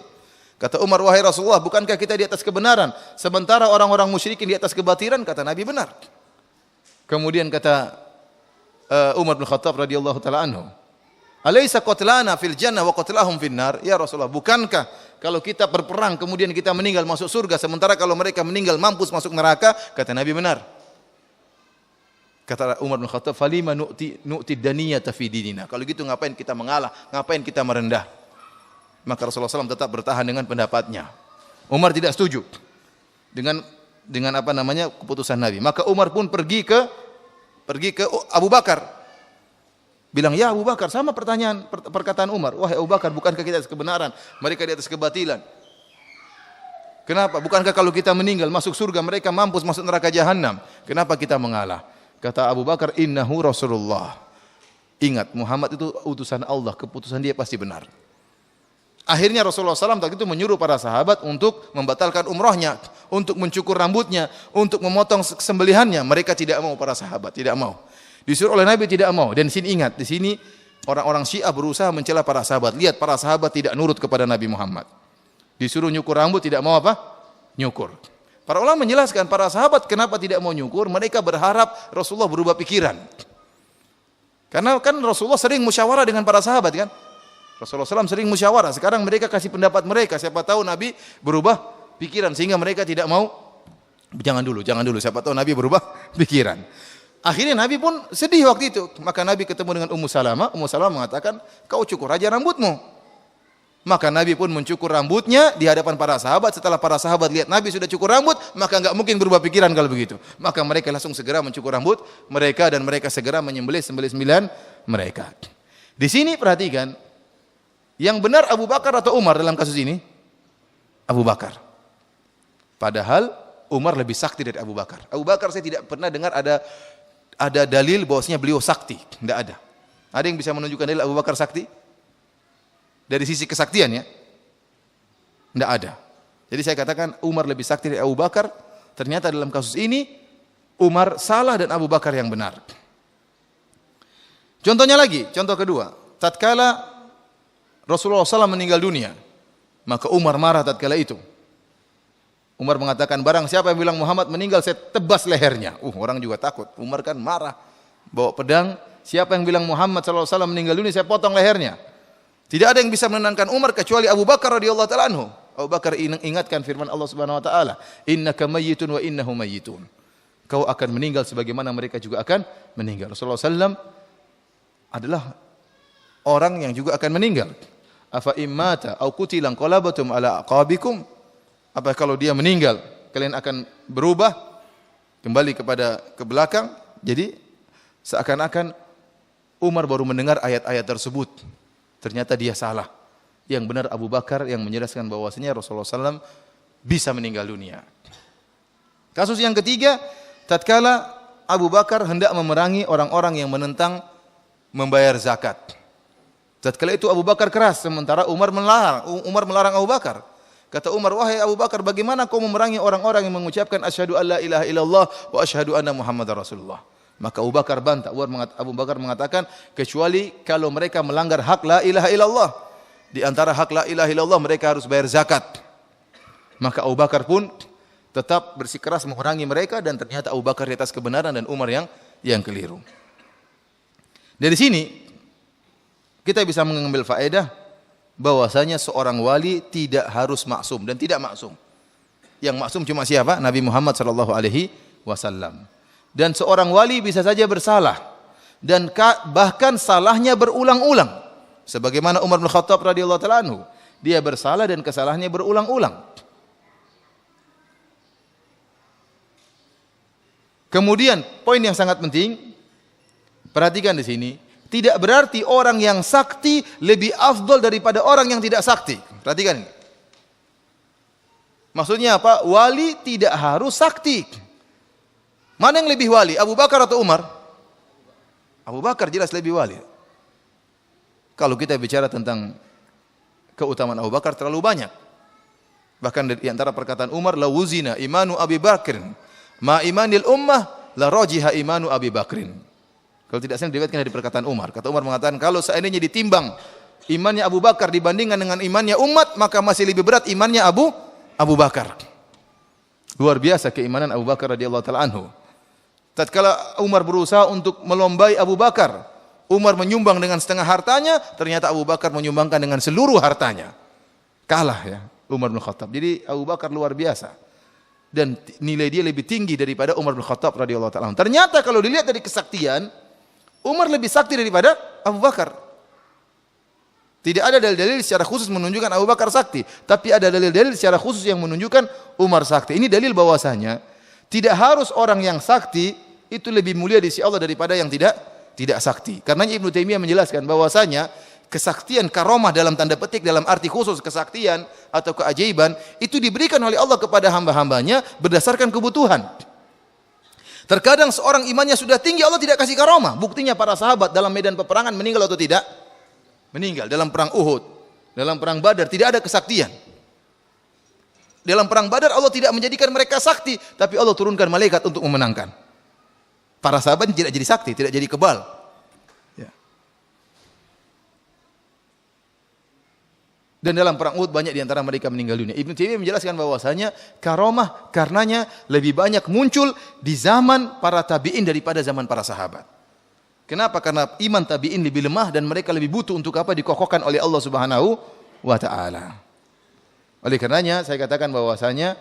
Speaker 1: Kata Umar, wahai Rasulullah, bukankah kita di atas kebenaran sementara orang-orang musyrikin di atas kebatilan? Kata Nabi, benar. Kemudian kata Umar bin Khattab radhiyallahu taala anhu, alaysa qatlana fil jannah wa qatlahum fin nar? Ya Rasulullah, bukankah kalau kita berperang kemudian kita meninggal masuk surga, sementara kalau mereka meninggal mampus masuk neraka? Kata Nabi, benar. Kata Umar bin Khattab, falima nu'ti daniyata fi dinina. Kalau gitu ngapain kita mengalah, ngapain kita merendah? Maka Rasulullah SAW tetap bertahan dengan pendapatnya. Umar tidak setuju dengan keputusan Nabi. Maka Umar pun pergi ke Abu Bakar. Bilang, ya Abu Bakar, sama perkataan Umar. Wahai Abu Bakar, bukankah kita di atas kebenaran, mereka di atas kebatilan? Kenapa? Bukankah kalau kita meninggal masuk surga, mereka mampus masuk neraka jahanam? Kenapa kita mengalah? Kata Abu Bakar, innahu Rasulullah. Ingat, Muhammad itu utusan Allah, keputusan dia pasti benar. Akhirnya Rasulullah SAW waktu itu menyuruh para sahabat untuk membatalkan umrahnya, untuk mencukur rambutnya, untuk memotong sembelihannya. Mereka tidak mau, para sahabat tidak mau. Disuruh oleh Nabi, tidak mau. Dan sini ingat, di sini orang-orang Syiah berusaha mencela para sahabat. Lihat, para sahabat tidak nurut kepada Nabi Muhammad. Disuruh nyukur rambut, tidak mau apa? Nyukur. Para ulama menjelaskan para sahabat kenapa tidak mau nyukur, mereka berharap Rasulullah berubah pikiran. Karena kan Rasulullah sering musyawarah dengan para sahabat kan? Rasulullah SAW sering musyawarah, sekarang mereka kasih pendapat mereka, siapa tahu Nabi berubah pikiran sehingga mereka tidak mau. Jangan dulu, siapa tahu Nabi berubah pikiran. Akhirnya Nabi pun sedih waktu itu, maka Nabi ketemu dengan Ummu Salamah mengatakan, kau cukur aja rambutmu. Maka Nabi pun mencukur rambutnya di hadapan para sahabat. Setelah para sahabat lihat Nabi sudah cukur rambut, maka enggak mungkin berubah pikiran kalau begitu. Maka mereka langsung segera mencukur rambut mereka dan mereka segera menyembelih sembilan mereka. Di sini perhatikan, yang benar Abu Bakar atau Umar dalam kasus ini? Abu Bakar. Padahal Umar lebih sakti dari Abu Bakar. Abu Bakar saya tidak pernah dengar ada dalil bahwasanya beliau sakti, tidak ada. Ada yang bisa menunjukkan dalil Abu Bakar sakti? Dari sisi kesaktian ya, tidak ada. Jadi saya katakan Umar lebih sakti dari Abu Bakar. Ternyata dalam kasus ini Umar salah dan Abu Bakar yang benar. Contohnya lagi, contoh kedua. Tatkala Rasulullah SAW meninggal dunia, maka Umar marah tatkala itu. Umar mengatakan, barang siapa yang bilang Muhammad meninggal, saya tebas lehernya. Orang juga takut. Umar kan marah. bawa pedang. Siapa yang bilang Muhammad sallallahu alaihi wasallam meninggal dunia, saya potong lehernya. Tidak ada yang bisa menenangkan Umar kecuali Abu Bakar radhiyallahu taala anhu. Abu Bakar ingatkan firman Allah Subhanahu wa taala, "Innaka mayyitun wa innahum mayyitun." Kau akan meninggal sebagaimana mereka juga akan meninggal. Rasulullah sallallahu adalah orang yang juga akan meninggal. Afa immata au qutilan qalabatum ala aqabikum? Apa kalau dia meninggal, kalian akan berubah kembali ke belakang? Jadi seakan-akan Umar baru mendengar ayat-ayat tersebut. Ternyata dia salah. Yang benar Abu Bakar yang menjelaskan bahwasanya Rasulullah SAW bisa meninggal dunia. Kasus yang ketiga, tatkala Abu Bakar hendak memerangi orang-orang yang menentang membayar zakat. Tatkala itu Abu Bakar keras, sementara Umar melarang Abu Bakar. Kata Umar, wahai Abu Bakar, bagaimana kau memerangi orang-orang yang mengucapkan asyhadu alla ilaha illallah wa asyhadu anna Muhammadar Rasulullah? Maka Abu Bakar bantah. Abu Bakar mengatakan, kecuali kalau mereka melanggar hak la ilaha illallah. Di antara hak la ilaha illallah mereka harus bayar zakat. Maka Abu Bakar pun tetap bersikeras memerangi mereka, dan ternyata Abu Bakar di atas kebenaran dan Umar yang keliru. Dari sini kita bisa mengambil faedah bahwasanya seorang wali tidak harus maksum dan tidak maksum. Yang maksum cuma siapa? Nabi Muhammad sallallahu alaihi wasallam. Dan seorang wali bisa saja bersalah dan bahkan salahnya berulang-ulang. Sebagaimana Umar bin Khattab radhiyallahu taala anhu, dia bersalah dan kesalahannya berulang-ulang. Kemudian poin yang sangat penting, perhatikan di sini, tidak berarti orang yang sakti lebih afdol daripada orang yang tidak sakti. Perhatikan ini. Maksudnya apa? Wali tidak harus sakti. Mana yang lebih wali, Abu Bakar atau Umar? Abu Bakar jelas lebih wali. Kalau kita bicara tentang keutamaan Abu Bakar terlalu banyak. Bahkan di antara perkataan Umar, la wuzina imanu Abi Bakrin ma imanil ummah la rajiha imanu Abi Bakrin. Kalau tidak salah diriwayatkan dari perkataan Umar. Kata Umar mengatakan, kalau seandainya ditimbang imannya Abu Bakar dibandingkan dengan imannya umat, maka masih lebih berat imannya Abu Bakar. Luar biasa keimanan Abu Bakar radhiyallahu taala anhu. Tatkala Umar berusaha untuk melombai Abu Bakar, Umar menyumbang dengan setengah hartanya, ternyata Abu Bakar menyumbangkan dengan seluruh hartanya. Kalah ya Umar bin Khattab. Jadi Abu Bakar luar biasa. Dan nilai dia lebih tinggi daripada Umar bin Khattab radhiyallahu taala. Ternyata kalau dilihat dari kesaktian, Umar lebih sakti daripada Abu Bakar. Tidak ada dalil-dalil secara khusus menunjukkan Abu Bakar sakti, tapi ada dalil-dalil secara khusus yang menunjukkan Umar sakti. Ini dalil bahwasanya tidak harus orang yang sakti itu lebih mulia di sisi Allah daripada yang tidak sakti. Karena Ibnu Taimiyah menjelaskan bahwasanya kesaktian karomah dalam tanda petik dalam arti khusus kesaktian atau keajaiban itu diberikan oleh Allah kepada hamba-hambanya berdasarkan kebutuhan. Terkadang seorang imannya sudah tinggi, Allah tidak kasih karomah. Buktinya para sahabat dalam medan peperangan meninggal atau tidak? Meninggal. Dalam perang Uhud, dalam perang Badar tidak ada kesaktian. Dalam perang Badar Allah tidak menjadikan mereka sakti, tapi Allah turunkan malaikat untuk memenangkan. Para sahabat tidak jadi sakti, tidak jadi kebal. Ya. Dan dalam perang Uhud banyak di antara mereka meninggal dunia. Ibnu Taimiyah menjelaskan bahwasanya karomah karenanya lebih banyak muncul di zaman para tabi'in daripada zaman para sahabat. Kenapa? Karena iman tabi'in lebih lemah dan mereka lebih butuh untuk apa? Dikokohkan oleh Allah Subhanahu wa taala. Oleh karenanya saya katakan bahwasanya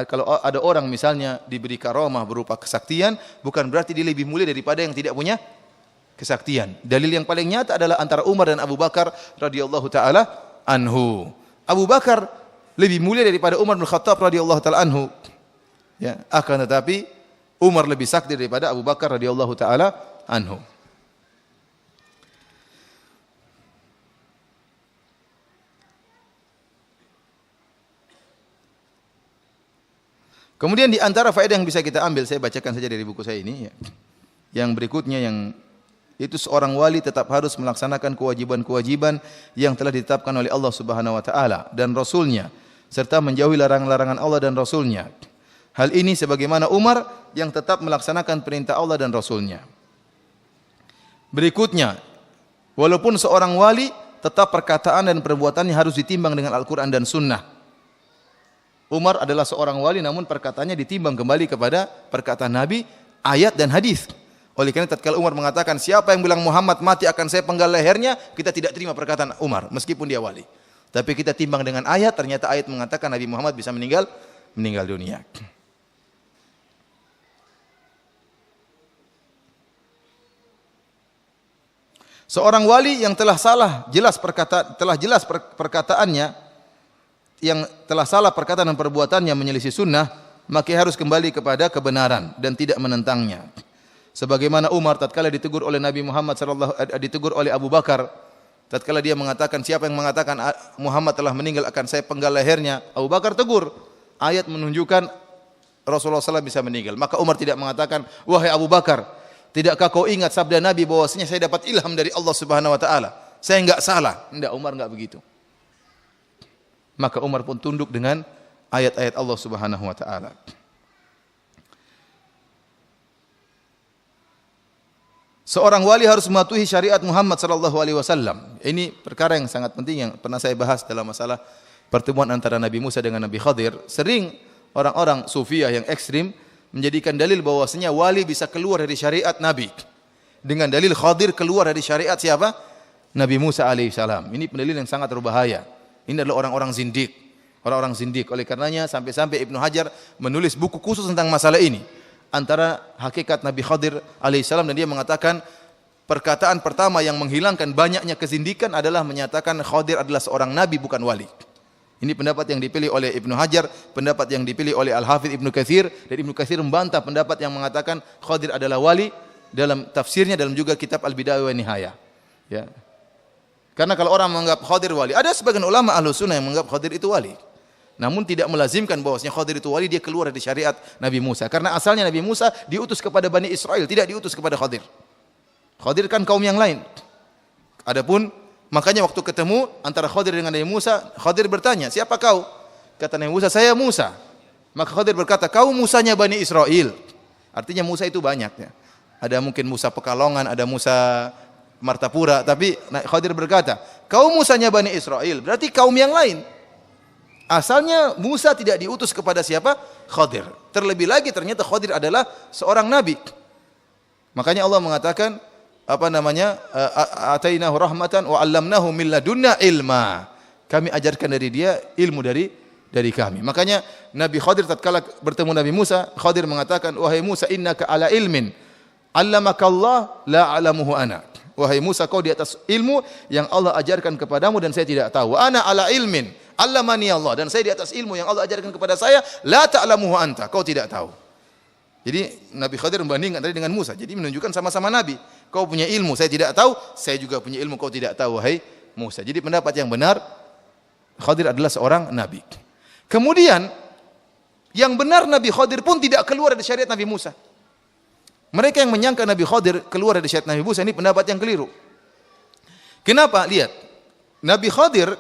Speaker 1: kalau ada orang misalnya diberi karomah berupa kesaktian, bukan berarti dia lebih mulia daripada yang tidak punya kesaktian. Dalil yang paling nyata adalah antara Umar dan Abu Bakar radhiyallahu taala anhu. Abu Bakar lebih mulia daripada Umar bin Khattab radhiyallahu taala anhu. Ya, akan tetapi Umar lebih sakti daripada Abu Bakar radhiyallahu taala anhu. Kemudian di antara faedah yang bisa kita ambil, saya bacakan saja dari buku saya ini ya. Yang berikutnya yang itu seorang wali tetap harus melaksanakan kewajiban-kewajiban yang telah ditetapkan oleh Allah Subhanahu wa taala dan Rasulnya, serta menjauhi larangan-larangan Allah dan Rasulnya. Hal ini sebagaimana Umar yang tetap melaksanakan perintah Allah dan Rasulnya. Berikutnya, walaupun seorang wali, tetap perkataan dan perbuatannya harus ditimbang dengan Al-Quran dan Sunnah. Umar adalah seorang wali namun perkataannya ditimbang kembali kepada perkataan Nabi, ayat dan hadis. Oleh karena tatkala Umar mengatakan siapa yang bilang Muhammad mati akan saya penggal lehernya, kita tidak terima perkataan Umar meskipun dia wali. Tapi kita timbang dengan ayat, ternyata ayat mengatakan Nabi Muhammad bisa meninggal dunia. Seorang wali yang telah jelas perkataannya, yang telah salah perkataan dan perbuatannya menyelisih sunnah, maka harus kembali kepada kebenaran dan tidak menentangnya. Sebagaimana Umar tatkala ditegur oleh Nabi Muhammad ditegur oleh Abu Bakar, tatkala dia mengatakan siapa yang mengatakan Muhammad telah meninggal akan saya penggal lehernya, Abu Bakar tegur. Ayat menunjukkan Rasulullah SAW bisa meninggal. Maka Umar tidak mengatakan, wahai Abu Bakar, tidakkah kau ingat sabda Nabi bahwasanya saya dapat ilham dari Allah Subhanahu wa taala? Saya enggak salah. Enggak, Umar enggak begitu. Maka Umar pun tunduk dengan ayat-ayat Allah Subhanahu wa taala. Seorang wali harus mematuhi syariat Muhammad sallallahu alaihi wasallam. Ini perkara yang sangat penting yang pernah saya bahas dalam masalah pertemuan antara Nabi Musa dengan Nabi Khadir. Sering orang-orang sufiah yang ekstrim menjadikan dalil bahwasanya wali bisa keluar dari syariat Nabi. Dengan dalil Khadir keluar dari syariat siapa? Nabi Musa alaihissalam. Ini pendalil yang sangat berbahaya. Ini adalah orang-orang zindik. Orang-orang zindik. Oleh karenanya sampai-sampai Ibnu Hajar menulis buku khusus tentang masalah ini. Antara hakikat Nabi Khadir alaihissalam, dan dia mengatakan perkataan pertama yang menghilangkan banyaknya kezindikan adalah menyatakan Khadir adalah seorang nabi bukan wali. Ini pendapat yang dipilih oleh Ibnu Hajar, pendapat yang dipilih oleh Al-Hafidz Ibnu Katsir, dan Ibnu Katsir membantah pendapat yang mengatakan Khadir adalah wali dalam tafsirnya, dalam juga kitab Al-Bidayah wa Nihayah. Ya. Karena kalau orang menganggap Khadir wali, ada sebagian ulama Ahlus Sunnah yang menganggap Khadir itu wali. Namun tidak melazimkan bahwasanya Khadir itu wali, dia keluar dari syariat Nabi Musa. Karena asalnya Nabi Musa diutus kepada Bani Israel, tidak diutus kepada Khadir. Khadir kan kaum yang lain. Adapun makanya waktu ketemu antara Khadir dengan Nabi Musa, Khadir bertanya, "Siapa kau?" Kata Nabi Musa, "Saya Musa." Maka Khadir berkata, "Kau Musanya Bani Israel." Artinya Musa itu banyak ya. Ada mungkin Musa Pekalongan, ada Musa Martapura, tapi Khadir berkata, "Kau Musanya Bani Israel." Berarti kaum yang lain. Asalnya Musa tidak diutus kepada siapa? Khadir. Terlebih lagi ternyata Khadir adalah seorang nabi. Makanya Allah mengatakan atainahu rahmatan wa 'allamnahu min ladunna ilma. Kami ajarkan dari dia ilmu dari kami. Makanya Nabi Khadir tatkala bertemu Nabi Musa, Khadir mengatakan, "Wahai Musa, innaka ala ilmin 'allamaka Allah la 'alamuhu ana." Wahai Musa, kau di atas ilmu yang Allah ajarkan kepadamu dan saya tidak tahu. Ana ala ilmin 'allamani Allah, dan saya di atas ilmu yang Allah ajarkan kepada saya, la ta'lamuhu anta, kau tidak tahu. Jadi Nabi Khadir membandingkan tadi dengan Musa. Jadi menunjukkan sama-sama nabi. Kau punya ilmu, saya tidak tahu, saya juga punya ilmu, kau tidak tahu wahai Musa. Jadi pendapat yang benar, Khadir adalah seorang nabi. Kemudian yang benar Nabi Khadir pun tidak keluar dari syariat Nabi Musa. Mereka yang menyangka Nabi Khadir keluar dari syariat Nabi Musa, ini pendapat yang keliru. Kenapa? Lihat. Nabi Khadir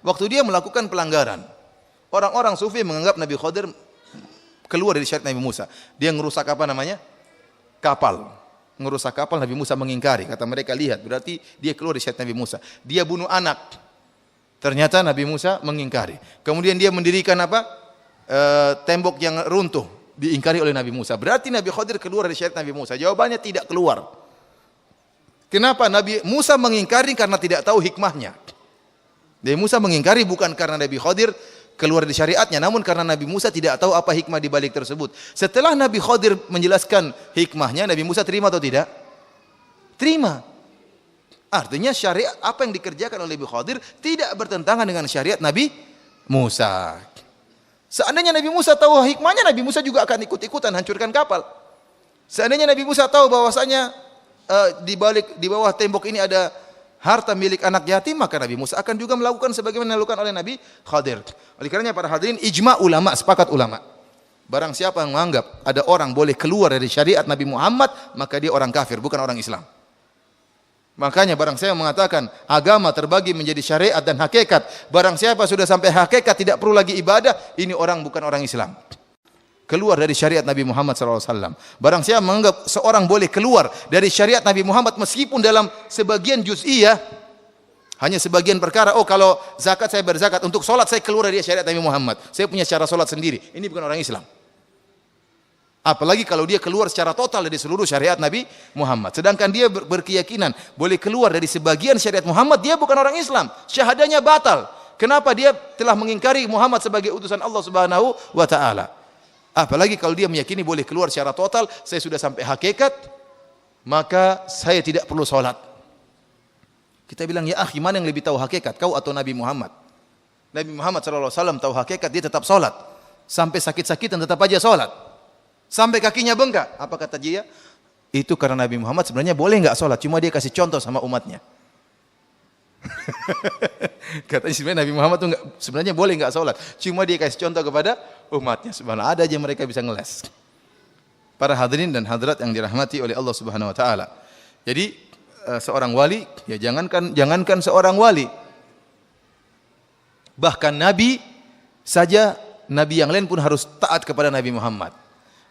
Speaker 1: waktu dia melakukan pelanggaran, orang-orang sufi menganggap Nabi Khadir keluar dari syariat Nabi Musa. Dia ngerusak apa namanya? Kapal. Ngerusak kapal, Nabi Musa mengingkari. Kata mereka, lihat, berarti dia keluar dari syariat Nabi Musa. Dia bunuh anak. Ternyata Nabi Musa mengingkari. Kemudian dia mendirikan apa? Tembok yang runtuh. Diingkari oleh Nabi Musa. Berarti Nabi Khadir keluar dari syariat Nabi Musa. Jawabannya tidak keluar. Kenapa? Nabi Musa mengingkari karena tidak tahu hikmahnya. Nabi Musa mengingkari bukan karena Nabi Khadir keluar dari syariatnya, namun karena Nabi Musa tidak tahu apa hikmah di balik tersebut. Setelah Nabi Khadir menjelaskan hikmahnya, Nabi Musa terima atau tidak? Terima. Artinya syariat apa yang dikerjakan oleh Nabi Khadir tidak bertentangan dengan syariat Nabi Musa. Seandainya Nabi Musa tahu hikmahnya, Nabi Musa juga akan ikut-ikutan hancurkan kapal. Seandainya Nabi Musa tahu bahwasanya di bawah tembok ini ada harta milik anak yatim, maka Nabi Musa akan juga melakukan sebagaimana dilakukan oleh Nabi Khadir. Oleh karenanya para hadirin, ijma ulama, sepakat ulama. Barang siapa yang menganggap ada orang boleh keluar dari syariat Nabi Muhammad, maka dia orang kafir, bukan orang Islam. Makanya barang siapa mengatakan agama terbagi menjadi syariat dan hakikat, barang siapa sudah sampai hakikat tidak perlu lagi ibadah, ini orang bukan orang Islam. Keluar dari syariat Nabi Muhammad SAW. Barang siapa menganggap seorang boleh keluar dari syariat Nabi Muhammad meskipun dalam sebagian juz'iyah, hanya sebagian perkara, oh kalau zakat saya berzakat, untuk sholat saya keluar dari syariat Nabi Muhammad, saya punya cara sholat sendiri, ini bukan orang Islam. Apalagi kalau dia keluar secara total dari seluruh syariat Nabi Muhammad. Sedangkan dia berkeyakinan boleh keluar dari sebagian syariat Muhammad, dia bukan orang Islam. Syahadanya batal. Kenapa? Dia telah mengingkari Muhammad sebagai utusan Allah Subhanahu wa taala. Apalagi kalau dia meyakini boleh keluar secara total, saya sudah sampai hakikat, maka saya tidak perlu sholat. Kita bilang, ya akhi, mana yang lebih tahu hakikat, kau atau Nabi Muhammad? Nabi Muhammad SAW tahu hakikat, dia tetap sholat. Sampai sakit-sakitan tetap aja sholat. Sampai kakinya bengkak. Apa kata dia? Itu karena Nabi Muhammad sebenarnya boleh nggak sholat, cuma dia kasih contoh sama umatnya. Katanya sebenarnya Nabi Muhammad tuh sebenarnya boleh nggak sholat, cuma dia kasih contoh kepada umatnya. Subhanallah, ada aja mereka bisa ngeles. Para hadirin dan hadirat yang dirahmati oleh Allah Subhanahu wa taala. Jadi seorang wali, ya jangankan seorang wali, bahkan nabi saja, nabi yang lain pun harus taat kepada Nabi Muhammad.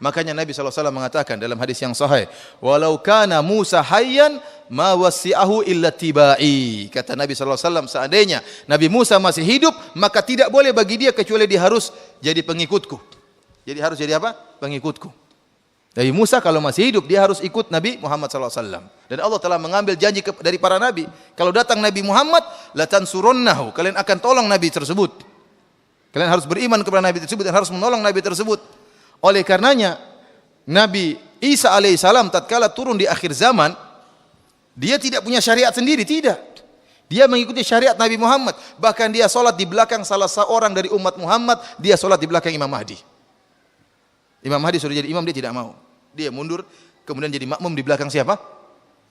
Speaker 1: Makanya Nabi SAW mengatakan dalam hadis yang sahih, walau kana Musa hayyan ma wasi'ahu illa tibai. Kata Nabi SAW, seandainya Nabi Musa masih hidup, maka tidak boleh bagi dia kecuali dia harus jadi pengikutku. Jadi harus jadi apa? Pengikutku. Nabi Musa kalau masih hidup, dia harus ikut Nabi Muhammad SAW. Dan Allah telah mengambil janji dari para nabi. Kalau datang Nabi Muhammad, la tansurunnahu, kalian akan tolong Nabi tersebut. Kalian harus beriman kepada Nabi tersebut dan harus menolong Nabi tersebut. Oleh karenanya Nabi Isa alaihissalam tatkala turun di akhir zaman, dia tidak punya syariat sendiri, tidak. Dia mengikuti syariat Nabi Muhammad. Bahkan dia solat di belakang salah seorang dari umat Muhammad, dia solat di belakang Imam Mahdi. Imam Mahdi sudah jadi imam, dia tidak mau. Dia mundur, kemudian jadi makmum di belakang siapa?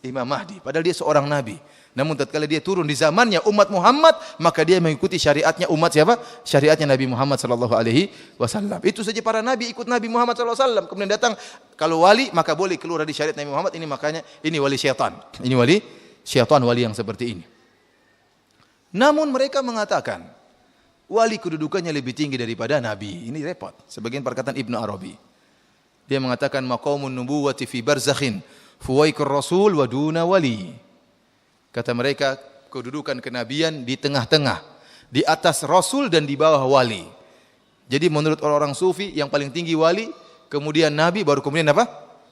Speaker 1: Imam Mahdi. Padahal dia seorang nabi. Namun tatkala dia turun di zamannya umat Muhammad, maka dia mengikuti syariatnya umat siapa? Syariatnya Nabi Muhammad sallallahu alaihi wasallam. Itu saja para nabi ikut Nabi Muhammad sallallahu alaihi wasallam. Kemudian datang kalau wali, maka boleh keluar dari syariat Nabi Muhammad. Ini makanya ini wali syaitan. Ini wali syaitan, wali yang seperti ini. Namun mereka mengatakan wali kedudukannya lebih tinggi daripada nabi. Ini repot. Sebagian perkataan Ibnu Arabi. Dia mengatakan maqamun nubuwati fi barzakhin fuwaikur rasul wa duna wali. Kata mereka, kedudukan kenabian di tengah-tengah, di atas rasul dan di bawah wali. Jadi menurut orang-orang sufi yang paling tinggi wali, kemudian nabi, baru kemudian apa?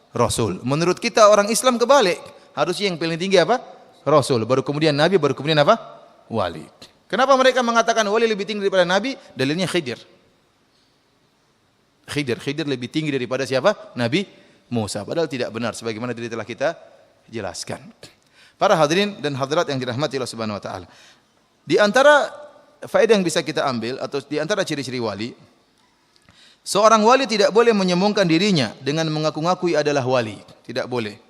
Speaker 1: Rasul. Menurut kita orang Islam kebalik, harusnya yang paling tinggi apa? Rasul, baru kemudian nabi, baru kemudian apa? Wali. Kenapa mereka mengatakan wali lebih tinggi daripada nabi? Dalilnya Khidir. Khidir lebih tinggi daripada siapa? Nabi Musa. Padahal tidak benar, sebagaimana tadi telah kita jelaskan. Para hadirin dan hadirat yang dirahmati Allah Subhanahu wa taala. Di antara faedah yang bisa kita ambil atau di antara ciri-ciri wali, seorang wali tidak boleh menyombongkan dirinya dengan mengaku-ngakui adalah wali. Tidak boleh.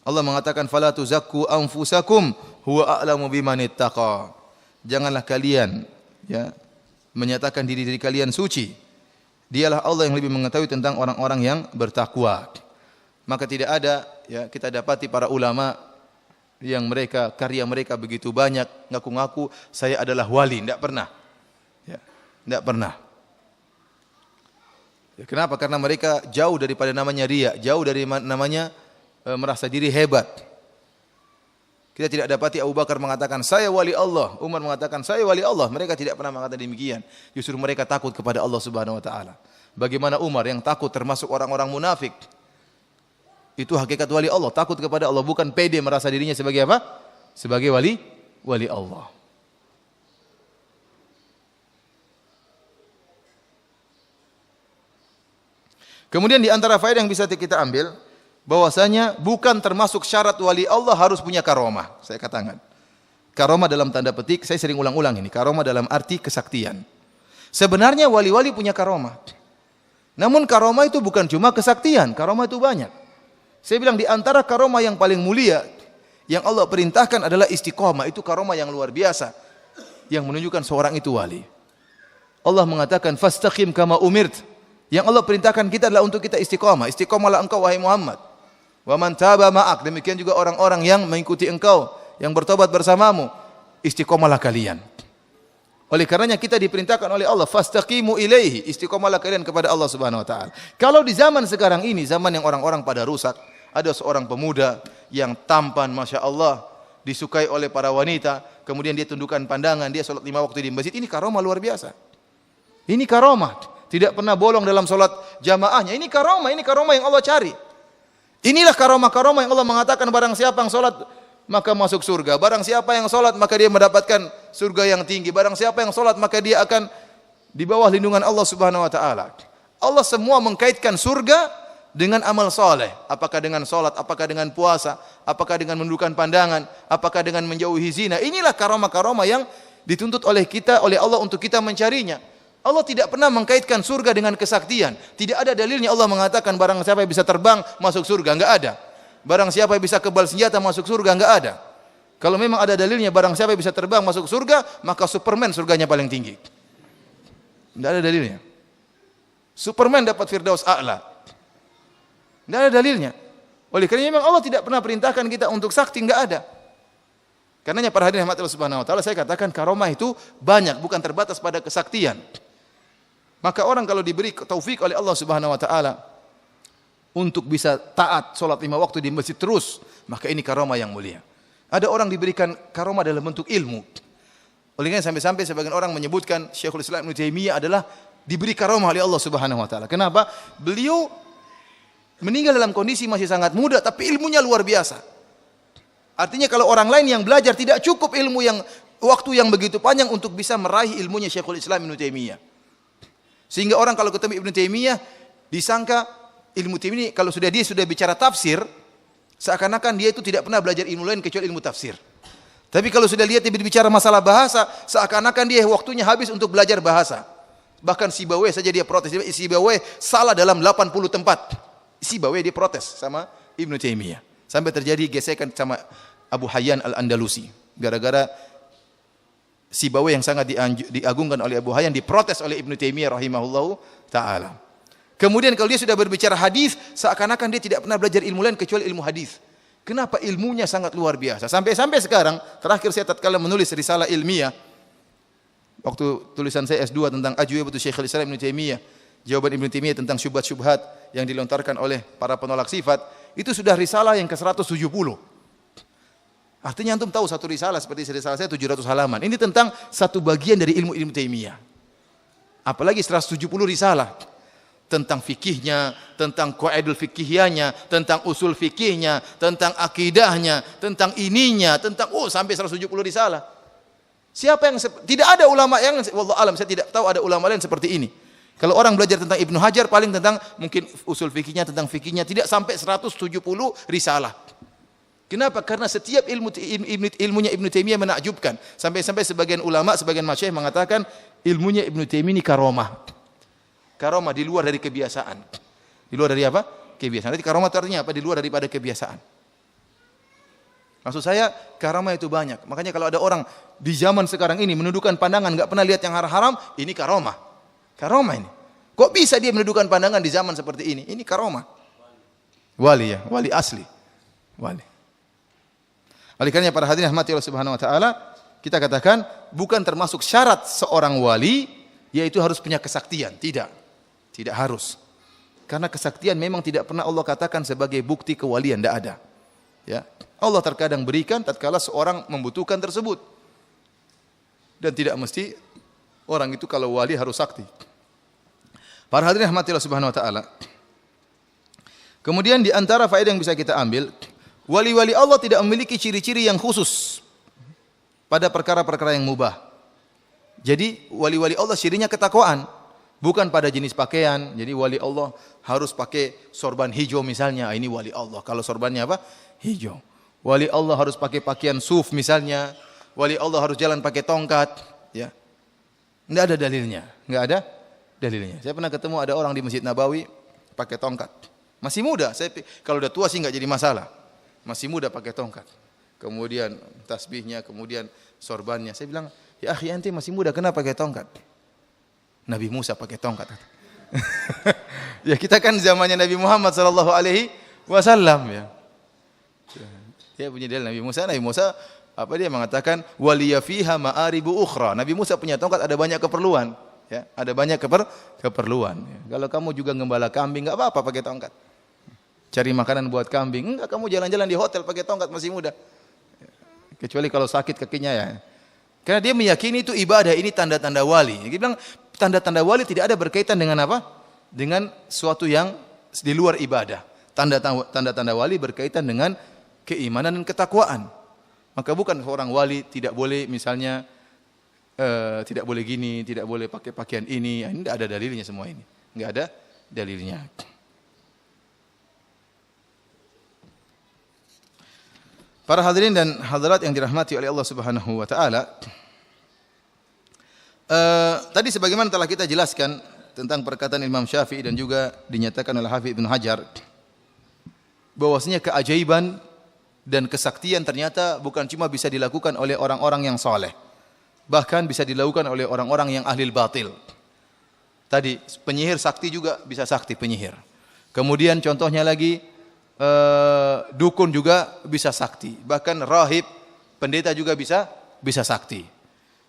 Speaker 1: Allah mengatakan fala tuzakku anfusakum huwa a'lamu biman ittaqa. Janganlah kalian menyatakan diri kalian suci. Dialah Allah yang lebih mengetahui tentang orang-orang yang bertakwa. Maka tidak ada kita dapati para ulama yang karya mereka begitu banyak, ngaku-ngaku saya adalah wali, tidak pernah. Tidak pernah. Kenapa? Karena mereka jauh daripada namanya riya, jauh dari namanya merasa diri hebat. Kita tidak dapati Abu Bakar mengatakan saya wali Allah, Umar mengatakan saya wali Allah. Mereka tidak pernah mengatakan demikian. Justru mereka takut kepada Allah Subhanahu wa taala. Bagaimana Umar yang takut termasuk orang-orang munafik. Itu hakikat wali Allah, takut kepada Allah, bukan pede merasa dirinya sebagai apa? Sebagai wali Allah. Kemudian di antara faedah yang bisa kita ambil, bahwasanya bukan termasuk syarat wali Allah harus punya karomah. Saya katakan, karomah dalam tanda petik, saya sering ulang-ulang ini, karomah dalam arti kesaktian. Sebenarnya wali-wali punya karomah. Namun karomah itu bukan cuma kesaktian, karomah itu banyak. Saya bilang di antara karomah yang paling mulia yang Allah perintahkan adalah istiqomah. Itu karomah yang luar biasa yang menunjukkan seorang itu wali. Allah mengatakan fastaqim kama umirt. Yang Allah perintahkan kita adalah untuk kita istiqomah. Istiqomahlah engkau wahai Muhammad. Wa man taba ma'ak. Demikian juga orang-orang yang mengikuti engkau, yang bertobat bersamamu. Istiqomahlah kalian. Oleh karenanya kita diperintahkan oleh Allah fastaqimu ilaihi, istiqomahlah kalian kepada Allah Subhanahu wa taala. Kalau di zaman sekarang ini, zaman yang orang-orang pada rusak, ada seorang pemuda yang tampan Masya Allah, disukai oleh para wanita, kemudian dia tundukkan pandangan, dia sholat 5 waktu di masjid, ini karomah luar biasa. Ini karomah. tidak pernah bolong dalam salat jamaahnya. Ini karomah yang Allah cari. Inilah karomah-karomah yang Allah mengatakan barang siapa yang salat maka masuk surga. Barang siapa yang salat maka dia mendapatkan surga yang tinggi. Barang siapa yang salat maka dia akan di bawah lindungan Allah Subhanahu wa taala. Allah semua mengkaitkan surga dengan amal soleh. Apakah dengan salat, apakah dengan puasa, apakah dengan menundukkan pandangan, apakah dengan menjauhi zina. Inilah karomah-karomah yang dituntut oleh kita, oleh Allah untuk kita mencarinya. Allah tidak pernah mengkaitkan surga dengan kesaktian. Tidak ada dalilnya Allah mengatakan barang siapa yang bisa terbang masuk surga, enggak ada. Barang siapa yang bisa kebal senjata masuk surga, enggak ada. Kalau memang ada dalilnya barang siapa yang bisa terbang masuk surga, maka Superman surganya paling tinggi. Enggak ada dalilnya. Superman dapat Firdaus A'la. Tidak ada dalilnya. Oleh karena memang Allah tidak pernah perintahkan kita untuk sakti, enggak ada. Karenanya para hadirin rahmat Allah Subhanahu wa taala, saya katakan karomah itu banyak, bukan terbatas pada kesaktian. Maka orang kalau diberi taufik oleh Allah Subhanahu wa taala untuk bisa taat salat 5 waktu di masjid terus, maka ini karomah yang mulia. Ada orang diberikan karomah dalam bentuk ilmu. Oleh karena sampai-sampai sebagian orang menyebutkan Syekhul Islam Ibnu Taimiyah adalah diberi karomah oleh Allah Subhanahu wa taala. Kenapa? Beliau meninggal dalam kondisi masih sangat muda, tapi ilmunya luar biasa. Artinya kalau orang lain yang belajar tidak cukup ilmu yang waktu yang begitu panjang untuk bisa meraih ilmunya Syekhul Islam Ibnu Taimiyah. Sehingga orang kalau ketemu Ibnu Taimiyah disangka ilmu Taimiyah kalau dia sudah bicara tafsir, seakan-akan dia itu tidak pernah belajar ilmu lain kecuali ilmu tafsir. Tapi kalau sudah lihat dia berbicara masalah bahasa, seakan-akan dia waktunya habis untuk belajar bahasa. Bahkan Sibawayh saja dia protes. Sibawayh salah dalam 80 tempat. Sibawayh dia protes sama Ibnu Taimiyah. Sampai terjadi gesekan sama Abu Hayyan Al-Andalusi. Gara-gara Sibawayh yang sangat diagungkan oleh Abu Hayyan diprotes oleh Ibnu Taimiyah rahimahullahu ta'ala. Kemudian kalau dia sudah berbicara hadis, seakan-akan dia tidak pernah belajar ilmu lain kecuali ilmu hadis. Kenapa? Ilmunya sangat luar biasa. Sampai sekarang, terakhir saya tatkala menulis risalah ilmiah, waktu tulisan saya S2 tentang Ajwibatu Syekhul Islam Ibnu Taimiyah, jawaban Ibnu Taimiyah tentang syubhat-syubhat yang dilontarkan oleh para penolak sifat, itu sudah risalah yang ke-170. Artinya antum tahu satu risalah seperti risalah saya 700 halaman. Ini tentang satu bagian dari ilmu Ibnu Taimiyah. Apalagi 170 risalah tentang fikihnya, tentang qaidul fikihiyahnya, tentang usul fikihnya, tentang akidahnya, tentang ininya, tentang sampai 170 risalah. Siapa yang tidak ada ulama yang wallahu alam saya tidak tahu ada ulama lain seperti ini. Kalau orang belajar tentang Ibnu Hajar paling tentang mungkin usul fikihnya, tentang fikihnya tidak sampai 170 risalah. Kenapa? Karena setiap ilmunya Ibnu Taimiyah menakjubkan. Sampai-sampai sebagian ulama, sebagian masyayikh mengatakan ilmunya Ibnu Taimiyah ini karomah. Karomah di luar dari kebiasaan. Di luar dari apa? Kebiasaan. Jadi karomah itu artinya apa? Di luar daripada kebiasaan. Maksud saya karomah itu banyak. Makanya kalau ada orang di zaman sekarang ini menundukkan pandangan, enggak pernah lihat yang haram-haram, ini karomah. Karomah ini. Kok bisa dia menundukkan pandangan di zaman seperti ini? Ini karomah. Wali ya, wali asli. Wali. Oleh karena para hadirin rahmati Allah Subhanahu wa taala, kita katakan bukan termasuk syarat seorang wali yaitu harus punya kesaktian, tidak. Tidak harus. Karena kesaktian memang tidak pernah Allah katakan sebagai bukti kewalian, tidak ada. Ya. Allah terkadang berikan tatkala seorang membutuhkan tersebut. Dan tidak mesti orang itu kalau wali harus sakti. Para hadirin rahmati Allah Subhanahu wa taala. Kemudian di antara faedah yang bisa kita ambil, wali-wali Allah tidak memiliki ciri-ciri yang khusus pada perkara-perkara yang mubah. Jadi wali-wali Allah cirinya ketakwaan, bukan pada jenis pakaian. Jadi wali Allah harus pakai sorban hijau misalnya, ini wali Allah. Kalau sorbannya apa? Hijau. Wali Allah harus pakai pakaian suf misalnya. Wali Allah harus jalan pakai tongkat, ya. Enggak ada dalilnya, enggak ada dalilnya. Saya pernah ketemu ada orang di Masjid Nabawi pakai tongkat. Masih muda, kalau udah tua sih enggak jadi masalah. Masih muda pakai tongkat. Kemudian tasbihnya, kemudian sorbannya. Saya bilang, "Ya akhi, ente masih muda, kenapa pakai tongkat?" Nabi Musa pakai tongkat. Ya kita kan zamannya Nabi Muhammad sallallahu alaihi wasallam ya. Dia punya dalil Nabi Musa apa dia mengatakan waliya fiha ma'aribu ukhra. Nabi Musa punya tongkat ada banyak keperluan, ya, ada banyak keperluan. Ya. Kalau kamu juga gembala kambing enggak apa-apa pakai tongkat. Cari makanan buat kambing, enggak kamu jalan-jalan di hotel pakai tongkat masih muda. Ya. Kecuali kalau sakit kakinya ya. Karena dia meyakini itu ibadah, ini tanda-tanda wali. Dia bilang tanda-tanda wali tidak ada berkaitan dengan apa? Dengan suatu yang di luar ibadah. Tanda-tanda wali berkaitan dengan keimanan dan ketakwaan. Maka bukan seorang wali tidak boleh misalnya tidak boleh gini, tidak boleh pakai pakaian ini. Ini tidak ada dalilnya semua ini. Enggak ada dalilnya. Para hadirin dan hadirat yang dirahmati oleh Allah Subhanahu wa taala. Tadi sebagaimana telah kita jelaskan tentang perkataan Imam Syafi'i dan juga dinyatakan oleh Hafidz Ibnu Hajar bahwasanya keajaiban dan kesaktian ternyata bukan cuma bisa dilakukan oleh orang-orang yang saleh, bahkan bisa dilakukan oleh orang-orang yang ahli batil. Tadi penyihir sakti juga bisa sakti penyihir. Kemudian contohnya lagi dukun juga bisa sakti, bahkan rahib, pendeta juga bisa sakti.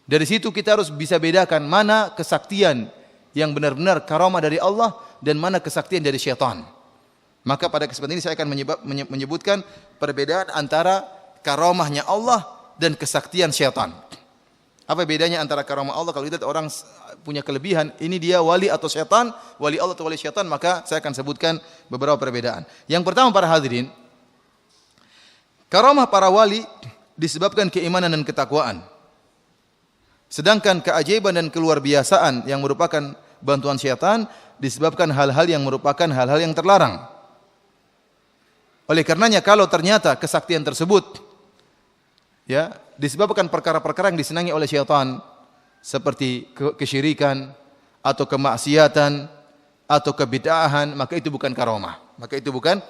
Speaker 1: Dari situ kita harus bisa bedakan mana kesaktian yang benar-benar karamah dari Allah dan mana kesaktian dari syaitan. Maka pada kesempatan ini saya akan menyebutkan perbedaan antara karamahnya Allah dan kesaktian syaitan. Apa bedanya antara karamah Allah? Kalau kita orang punya kelebihan, ini dia wali atau syaitan, wali Allah atau wali syaitan, maka saya akan sebutkan beberapa perbedaan. Yang pertama para hadirin, karamah para wali disebabkan keimanan dan ketakwaan. Sedangkan keajaiban dan keluar biasaan yang merupakan bantuan syaitan disebabkan hal-hal yang merupakan hal-hal yang terlarang. Oleh karenanya kalau ternyata kesaktian tersebut ya disebabkan perkara-perkara yang disenangi oleh syaitan seperti kesyirikan atau kemaksiatan atau kebid'ahan, maka itu bukan karamah. Maka itu bukan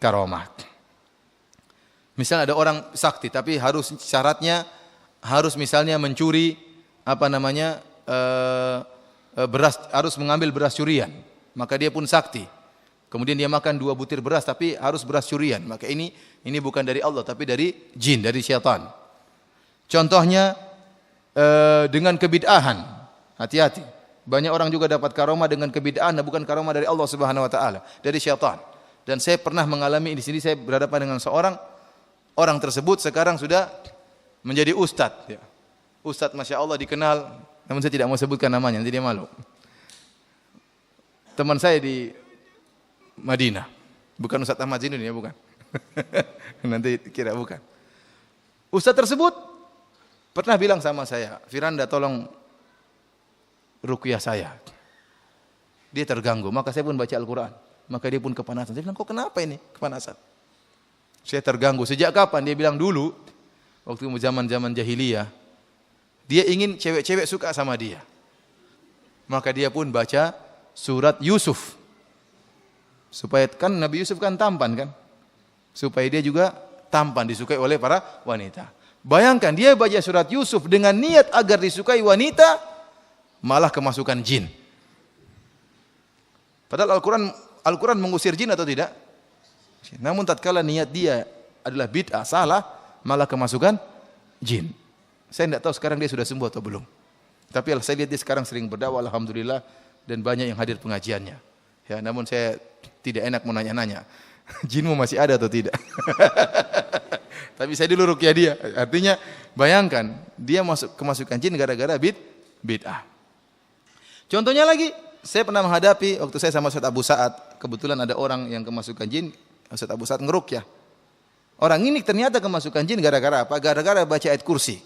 Speaker 1: karamah. Misalnya ada orang sakti tapi harus syaratnya harus misalnya mencuri beras, harus mengambil beras curian, maka dia pun sakti. Kemudian dia makan 2 butir beras tapi harus beras curian, maka ini bukan dari Allah tapi dari jin, dari syaitan. Contohnya dengan kebid'ahan, hati-hati. Banyak orang juga dapat karamah dengan kebid'ahan, dan bukan karamah dari Allah Subhanahu Wa Taala, dari syaitan. Dan saya pernah mengalami di sini, saya berhadapan dengan seorang orang tersebut sekarang sudah menjadi ustadz. Ya. Ustadz, masya Allah dikenal, namun saya tidak mau sebutkan namanya, nanti dia malu. Teman saya di Madinah, bukan Ustadz Ahmad Zinun ya, bukan. Nanti kira bukan. Ustadz tersebut pernah bilang sama saya, Firanda tolong ruqyah saya. Dia terganggu, maka saya pun baca Al-Quran. Maka dia pun kepanasan. Saya bilang, kok kenapa ini kepanasan? Saya terganggu. Sejak kapan? Dia bilang dulu, waktu zaman-zaman jahiliyah, dia ingin cewek-cewek suka sama dia. Maka dia pun baca surat Yusuf. Supaya kan Nabi Yusuf kan tampan kan? Supaya dia juga tampan, disukai oleh para wanita. Bayangkan dia baca surat Yusuf dengan niat agar disukai wanita, malah kemasukan jin. Padahal Al-Quran mengusir jin atau tidak? Namun tatkala niat dia adalah bid'ah, salah, malah kemasukan jin. Saya tidak tahu sekarang dia sudah sembuh atau belum. Tapi saya lihat dia sekarang sering berdakwah, alhamdulillah, dan banyak yang hadir pengajiannya. Ya, namun saya tidak enak mau nanya-nanya, jinmu masih ada atau tidak? Tapi saya dulu ruqyah dia. Artinya bayangkan dia kemasukan jin gara-gara bid'ah. Contohnya lagi, saya pernah menghadapi waktu saya sama Ustaz Abu Sa'ad, kebetulan ada orang yang kemasukan jin, Ustaz Abu Sa'ad ngeruqyah. Orang ini ternyata kemasukan jin gara-gara apa? Gara-gara baca ayat kursi.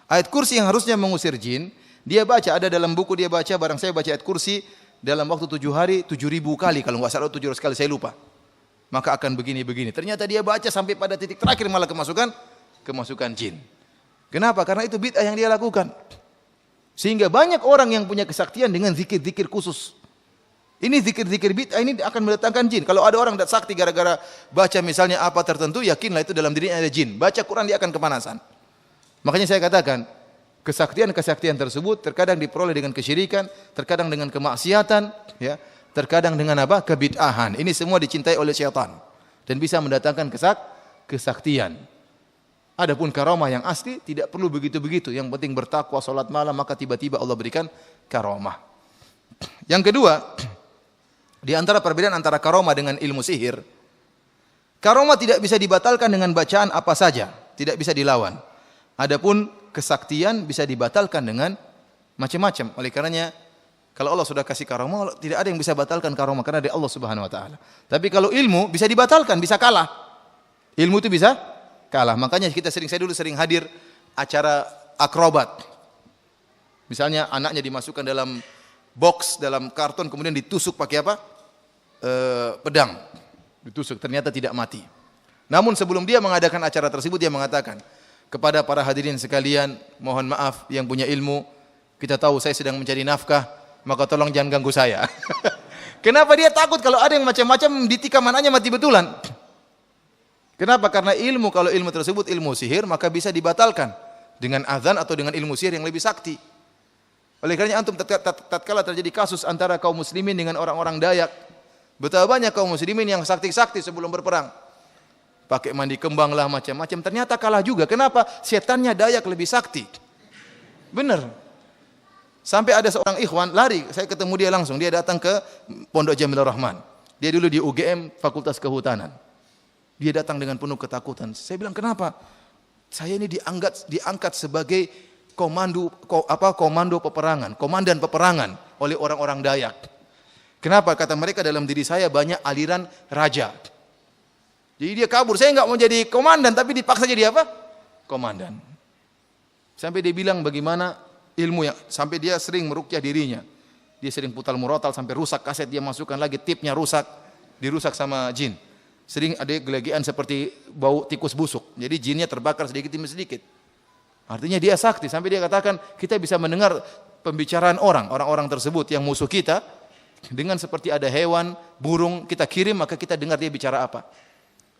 Speaker 1: Ayat kursi yang harusnya mengusir jin, dia baca, ada dalam buku dia baca, barang saya baca ayat kursi dalam waktu 7 hari 7.000 kali, kalau nggak salah 700 kali, saya lupa. Maka akan begini-begini. Ternyata dia baca sampai pada titik terakhir malah kemasukan jin. Kenapa? Karena itu bid'ah yang dia lakukan. Sehingga banyak orang yang punya kesaktian dengan zikir-zikir khusus. Ini zikir-zikir bid'ah ini akan mendatangkan jin. Kalau ada orang dat sakti gara-gara baca misalnya apa tertentu, yakinlah itu dalam dirinya ada jin. Baca Quran dia akan kepanasan. Makanya saya katakan, kesaktian-kesaktian tersebut terkadang diperoleh dengan kesyirikan, terkadang dengan kemaksiatan, ya, terkadang dengan apa? Kebid'ahan. Ini semua dicintai oleh syaitan dan bisa mendatangkan kesaktian. Adapun karamah yang asli tidak perlu begitu-begitu. Yang penting bertakwa, salat malam, maka tiba-tiba Allah berikan karamah. Yang kedua, di antara perbedaan antara karamah dengan ilmu sihir, karamah tidak bisa dibatalkan dengan bacaan apa saja, tidak bisa dilawan. Adapun kesaktian bisa dibatalkan dengan macam-macam. Oleh karenanya kalau Allah sudah kasih karomah, tidak ada yang bisa batalkan karomah karena dari Allah Subhanahu wa taala. Tapi kalau ilmu bisa dibatalkan, bisa kalah. Ilmu itu bisa kalah. Makanya saya dulu sering hadir acara akrobat. Misalnya anaknya dimasukkan dalam box, dalam karton, kemudian ditusuk pakai apa? Pedang. Ditusuk, ternyata tidak mati. Namun sebelum dia mengadakan acara tersebut, dia mengatakan kepada para hadirin sekalian, mohon maaf yang punya ilmu, kita tahu saya sedang mencari nafkah, maka tolong jangan ganggu saya. Kenapa dia takut kalau ada yang macam-macam ditikam anaknya mati betulan? Kenapa? Karena ilmu, kalau ilmu tersebut ilmu sihir, maka bisa dibatalkan dengan azan atau dengan ilmu sihir yang lebih sakti. Oleh karena antum tatkala terjadi kasus antara kaum muslimin dengan orang-orang Dayak, betapa banyak kaum muslimin yang sakti-sakti sebelum berperang. Pakai mandi kembang lah macam-macam, ternyata kalah juga. Kenapa? Setannya Dayak lebih sakti. Benar. Sampai ada seorang ikhwan lari, saya ketemu dia langsung. Dia datang ke Pondok Jamilur Rahman. Dia dulu di UGM Fakultas Kehutanan. Dia datang dengan penuh ketakutan. Saya bilang, kenapa? Saya ini diangkat sebagai komando peperangan, komandan peperangan oleh orang-orang Dayak. Kenapa? Kata mereka, dalam diri saya banyak aliran raja. Jadi dia kabur. Saya enggak mau jadi komandan, tapi dipaksa jadi apa? Komandan. Sampai dia bilang bagaimana ilmu yang sampai dia sering meruqyah dirinya. Dia sering putar murotal sampai rusak kaset, dia masukkan lagi tipnya rusak, dirusak sama jin. Sering ada gelegean seperti bau tikus busuk. Jadi jinnya terbakar sedikit demi sedikit. Artinya dia sakti sampai dia katakan kita bisa mendengar pembicaraan orang-orang tersebut yang musuh kita dengan seperti ada hewan, burung kita kirim maka kita dengar dia bicara apa.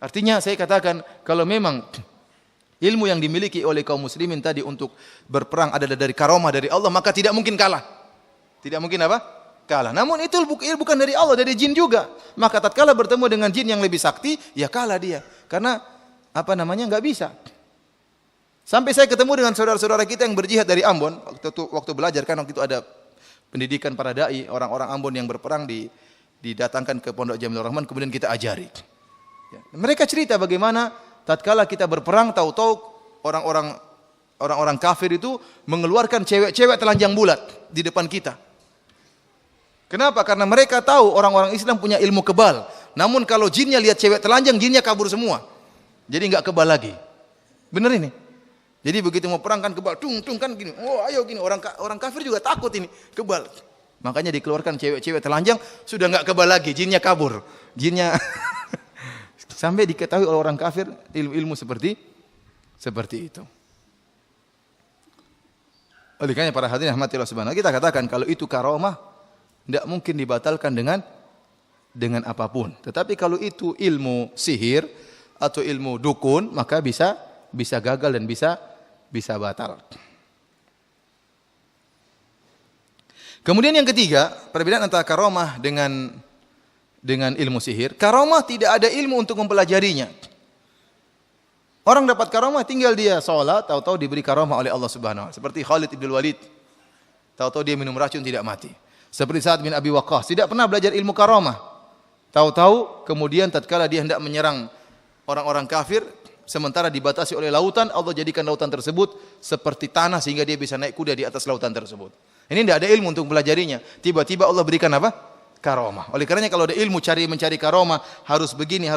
Speaker 1: Artinya saya katakan kalau memang ilmu yang dimiliki oleh kaum muslimin tadi untuk berperang adalah dari karomah dari Allah, maka tidak mungkin kalah. Tidak mungkin apa? Kalah. Namun itu bukan dari Allah, dari jin juga. Maka tatkala bertemu dengan jin yang lebih sakti, ya kalah dia. Karena enggak bisa. Sampai saya ketemu dengan saudara-saudara kita yang berjihad dari Ambon, waktu belajar kan waktu itu ada pendidikan para dai, orang-orang Ambon yang berperang didatangkan ke Pondok Jamilur Rahman, kemudian kita ajari. Ya. Mereka cerita bagaimana tatkala kita berperang, tahu-tahu orang-orang kafir itu mengeluarkan cewek-cewek telanjang bulat di depan kita. Kenapa? Karena mereka tahu orang-orang Islam punya ilmu kebal. Namun kalau jinnya lihat cewek telanjang, jinnya kabur semua. Jadi enggak kebal lagi. Benar ini? Jadi begitu mau perang kan kebal, tung kan gini. Oh, ayo gini, orang kafir juga takut ini, kebal. Makanya dikeluarkan cewek-cewek telanjang, sudah enggak kebal lagi, jinnya kabur. Jinnya sampai diketahui oleh orang kafir ilmu-ilmu seperti itu. Oleh karena para hadirin rahmatillah subhanahu, kita katakan kalau itu karomah tidak mungkin dibatalkan dengan apapun. Tetapi kalau itu ilmu sihir atau ilmu dukun, maka bisa gagal dan bisa batal. Kemudian yang ketiga, perbedaan antara karomah dengan ilmu sihir. Karomah tidak ada ilmu untuk mempelajarinya. Orang dapat karomah tinggal dia sholat, tahu-tahu diberi karomah oleh Allah Subhanahu wa taala. Seperti Khalid ibn Walid, tahu-tahu dia minum racun tidak mati. Seperti Sa'ad bin Abi Waqqas, tidak pernah belajar ilmu karomah. Tahu-tahu kemudian tatkala dia hendak menyerang orang-orang kafir, sementara dibatasi oleh lautan, Allah jadikan lautan tersebut seperti tanah sehingga dia bisa naik kuda di atas lautan tersebut. Ini tidak ada ilmu untuk mempelajarinya. Tiba-tiba Allah berikan apa? Karomah. Oleh karenanya kalau ada ilmu mencari karomah, harus begini,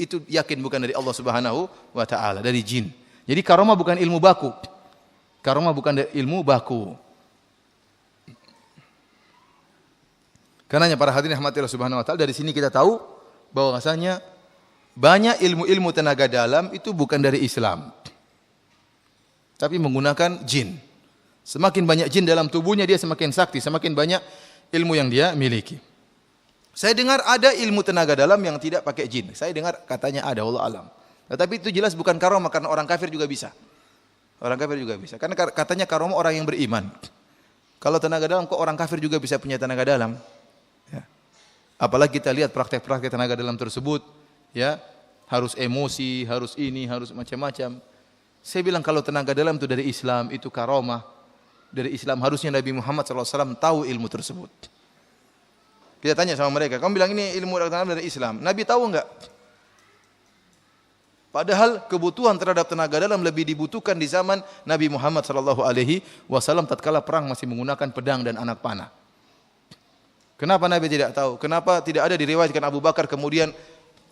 Speaker 1: itu yakin bukan dari Allah Subhanahu wa taala, dari jin. Jadi karomah bukan ilmu baku. Karomah bukan ilmu baku. Karenanya para hadirin rahmatillah subhanahu wa ta'ala, dari sini kita tahu bahwasanya banyak ilmu-ilmu tenaga dalam itu bukan dari Islam, tapi menggunakan jin. Semakin banyak jin dalam tubuhnya, dia semakin sakti, semakin banyak ilmu yang dia miliki. Saya dengar ada ilmu tenaga dalam yang tidak pakai jin. Saya dengar katanya ada, Allah alam. Tetapi itu jelas bukan karomah, karena orang kafir juga bisa. Orang kafir juga bisa. Karena katanya karomah orang yang beriman. Kalau tenaga dalam, kok orang kafir juga bisa punya tenaga dalam? Ya. Apalagi kita lihat praktek-praktek tenaga dalam tersebut, ya, harus emosi, harus ini, harus macam-macam. Saya bilang kalau tenaga dalam itu dari Islam, itu karomah dari Islam, harusnya Nabi Muhammad SAW tahu ilmu tersebut. Kita tanya sama mereka, kamu bilang ini ilmu tenaga dalam dari Islam, Nabi tahu enggak? Padahal kebutuhan terhadap tenaga dalam lebih dibutuhkan di zaman Nabi Muhammad sallallahu alaihi wasallam tatkala perang masih menggunakan pedang dan anak panah. Kenapa Nabi tidak tahu? Kenapa tidak ada diriwayatkan Abu Bakar kemudian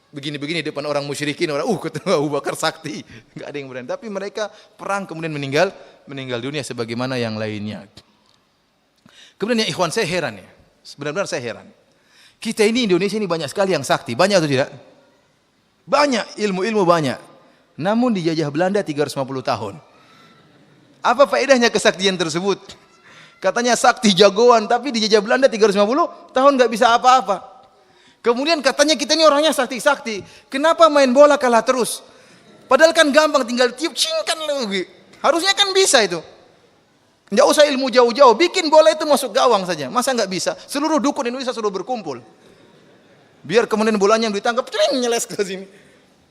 Speaker 1: begini-begini depan orang musyrikin, orang ketemu Abu Bakar sakti. Enggak ada yang berani. Tapi mereka perang kemudian meninggal dunia sebagaimana yang lainnya. Kemudian ya ikhwan, saya heran ya. Benar-benar saya heran. Kita ini Indonesia ini banyak sekali yang sakti, banyak atau tidak? Banyak, ilmu-ilmu banyak. Namun dijajah Belanda 350 tahun. Apa faedahnya kesaktian tersebut? Katanya sakti jagoan, tapi dijajah Belanda 350 tahun nggak bisa apa-apa. Kemudian katanya kita ini orangnya sakti-sakti. Kenapa main bola kalah terus? Padahal kan gampang, tinggal tiup cingkan lagi. Harusnya kan bisa itu. Nggak usah ilmu jauh-jauh, bikin bola itu masuk gawang saja. Masa nggak bisa? Seluruh dukun Indonesia sudah berkumpul. Biar kemudian bolanya yang ditangkap, nyeles ke sini.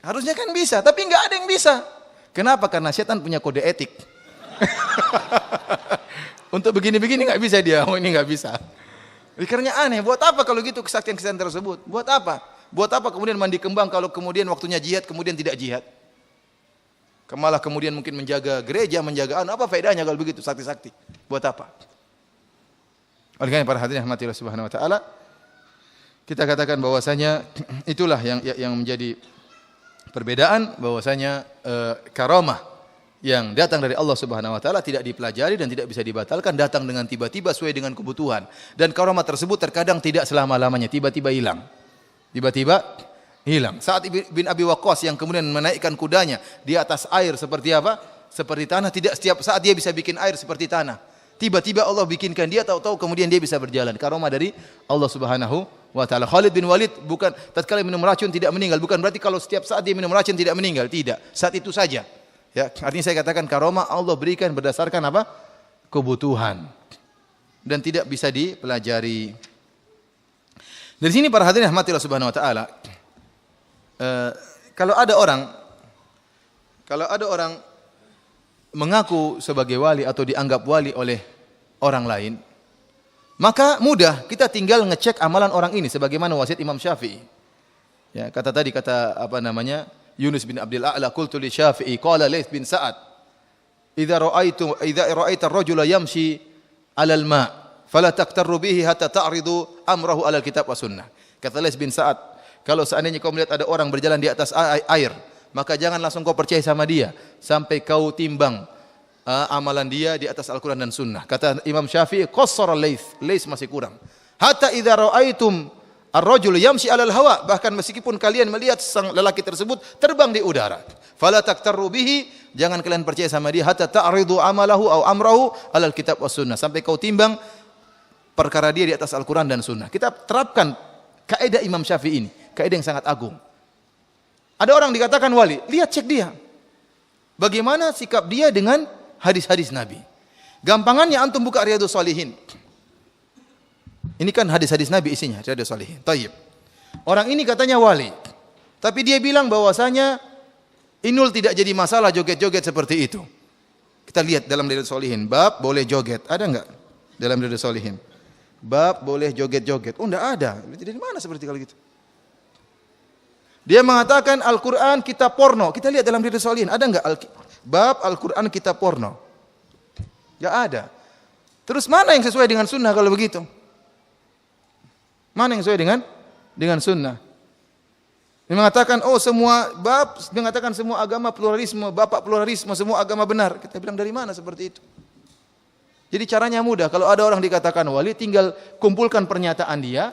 Speaker 1: Harusnya kan bisa, tapi nggak ada yang bisa. Kenapa? Karena setan punya kode etik. Untuk begini-begini nggak bisa dia, ini nggak bisa. Karena aneh, buat apa kalau gitu kesaktian-kesaktian tersebut? Buat apa? Buat apa kemudian mandi kembang kalau kemudian waktunya jihad, kemudian tidak jihad? Malah kemudian mungkin menjaga gereja, menjaga apa faedahnya kalau begitu sakti-sakti? Buat apa? Oleh karena para hadirin rahmatillah subhanahu wa ta'ala, kita katakan bahwasanya itulah yang menjadi perbedaan, bahwasanya karamah yang datang dari Allah Subhanahu wa taala tidak dipelajari dan tidak bisa dibatalkan, datang dengan tiba-tiba sesuai dengan kebutuhan. Dan karamah tersebut terkadang tidak selama-lamanya, tiba-tiba hilang. Tiba-tiba hilang. Sa'ad bin Abi Waqqas yang kemudian menaikkan kudanya di atas air seperti apa? Seperti tanah, tidak setiap saat dia bisa bikin air seperti tanah. Tiba-tiba Allah bikinkan dia, tahu-tahu kemudian dia bisa berjalan. Karamah dari Allah Subhanahu wa ta'ala. Khalid bin Walid bukan tatkala minum racun tidak meninggal, bukan berarti kalau setiap saat dia minum racun tidak meninggal, tidak. Saat itu saja. Ya, artinya saya katakan karamah Allah berikan berdasarkan apa? Kebutuhan. Dan tidak bisa dipelajari. Dari sini para hadirin rahmatillah subhanahu wa ta'ala, kalau ada orang mengaku sebagai wali atau dianggap wali oleh orang lain, maka mudah kita tinggal ngecek amalan orang ini sebagaimana wasiat Imam Syafi'i. Ya, kata Yunus bin Abdul A'la, qultu li Syafi'i qala Laits bin Sa'ad, idza ra'aita ar-rajula yamshi 'ala al-ma' fala taqtarru bihi hatta ta'ridu amrahu 'ala al-kitab wa sunnah. Kata Laits bin Sa'ad, kalau seandainya kau melihat ada orang berjalan di atas air, maka jangan langsung kau percaya sama dia sampai kau timbang amalan dia di atas Al-Quran dan Sunnah. Kata Imam Syafi'i, qassara Laits masih kurang. Hatta idza ra'aitum ar-rajul yamshi 'alal hawa, bahkan meskipun kalian melihat sang lelaki tersebut terbang di udara, fala taktarru bihi, jangan kalian percaya sama dia, hatta ta'ridu amalahu aw amrahu 'alal kitab was sunnah, sampai kau timbang perkara dia di atas Al-Quran dan Sunnah. Kita terapkan kaidah Imam Syafi'i ini, kaidah yang sangat agung. Ada orang dikatakan wali, lihat cek dia. Bagaimana sikap dia dengan hadis-hadis Nabi. Gampangannya antum buka Riyadhus Shalihin. Ini kan hadis-hadis Nabi isinya, Riyadhus Shalihin. Tayyib. Orang ini katanya wali. Tapi dia bilang bahwasanya inul tidak jadi masalah joget-joget seperti itu. Kita lihat dalam Riyadhus Shalihin, bab boleh joget. Ada enggak dalam Riyadhus Shalihin? Bab boleh joget-joget. Oh, enggak ada. Dari mana seperti kalau gitu? Dia mengatakan Al-Quran kitab porno. Kita lihat dalam Riyadhus Shalihin, ada enggak bab Al-Quran kitab porno? Enggak ada. Terus mana yang sesuai dengan sunnah kalau begitu? Mana yang sesuai dengan sunnah? Dia mengatakan, semua bab, dia mengatakan semua agama pluralisme, bapak pluralisme, semua agama benar. Kita bilang dari mana seperti itu? Jadi caranya mudah. Kalau ada orang dikatakan wali, tinggal kumpulkan pernyataan dia,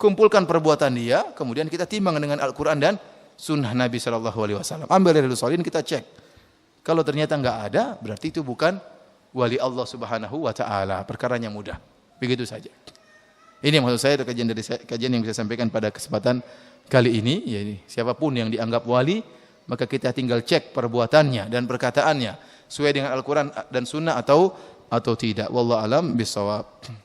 Speaker 1: kumpulkan perbuatan dia, kemudian kita timbang dengan Al-Quran dan Sunnah Nabi SAW. Ambil dari Riyadhus Shalihin, kita cek. Kalau ternyata enggak ada, berarti itu bukan wali Allah Subhanahu wa ta'ala. Perkaranya mudah. Begitu saja. Ini maksud saya, kajian yang bisa sampaikan pada kesempatan kali ini. Jadi, siapapun yang dianggap wali, maka kita tinggal cek perbuatannya dan perkataannya sesuai dengan Al-Quran dan Sunnah atau tidak. Wallahu alam bisawab.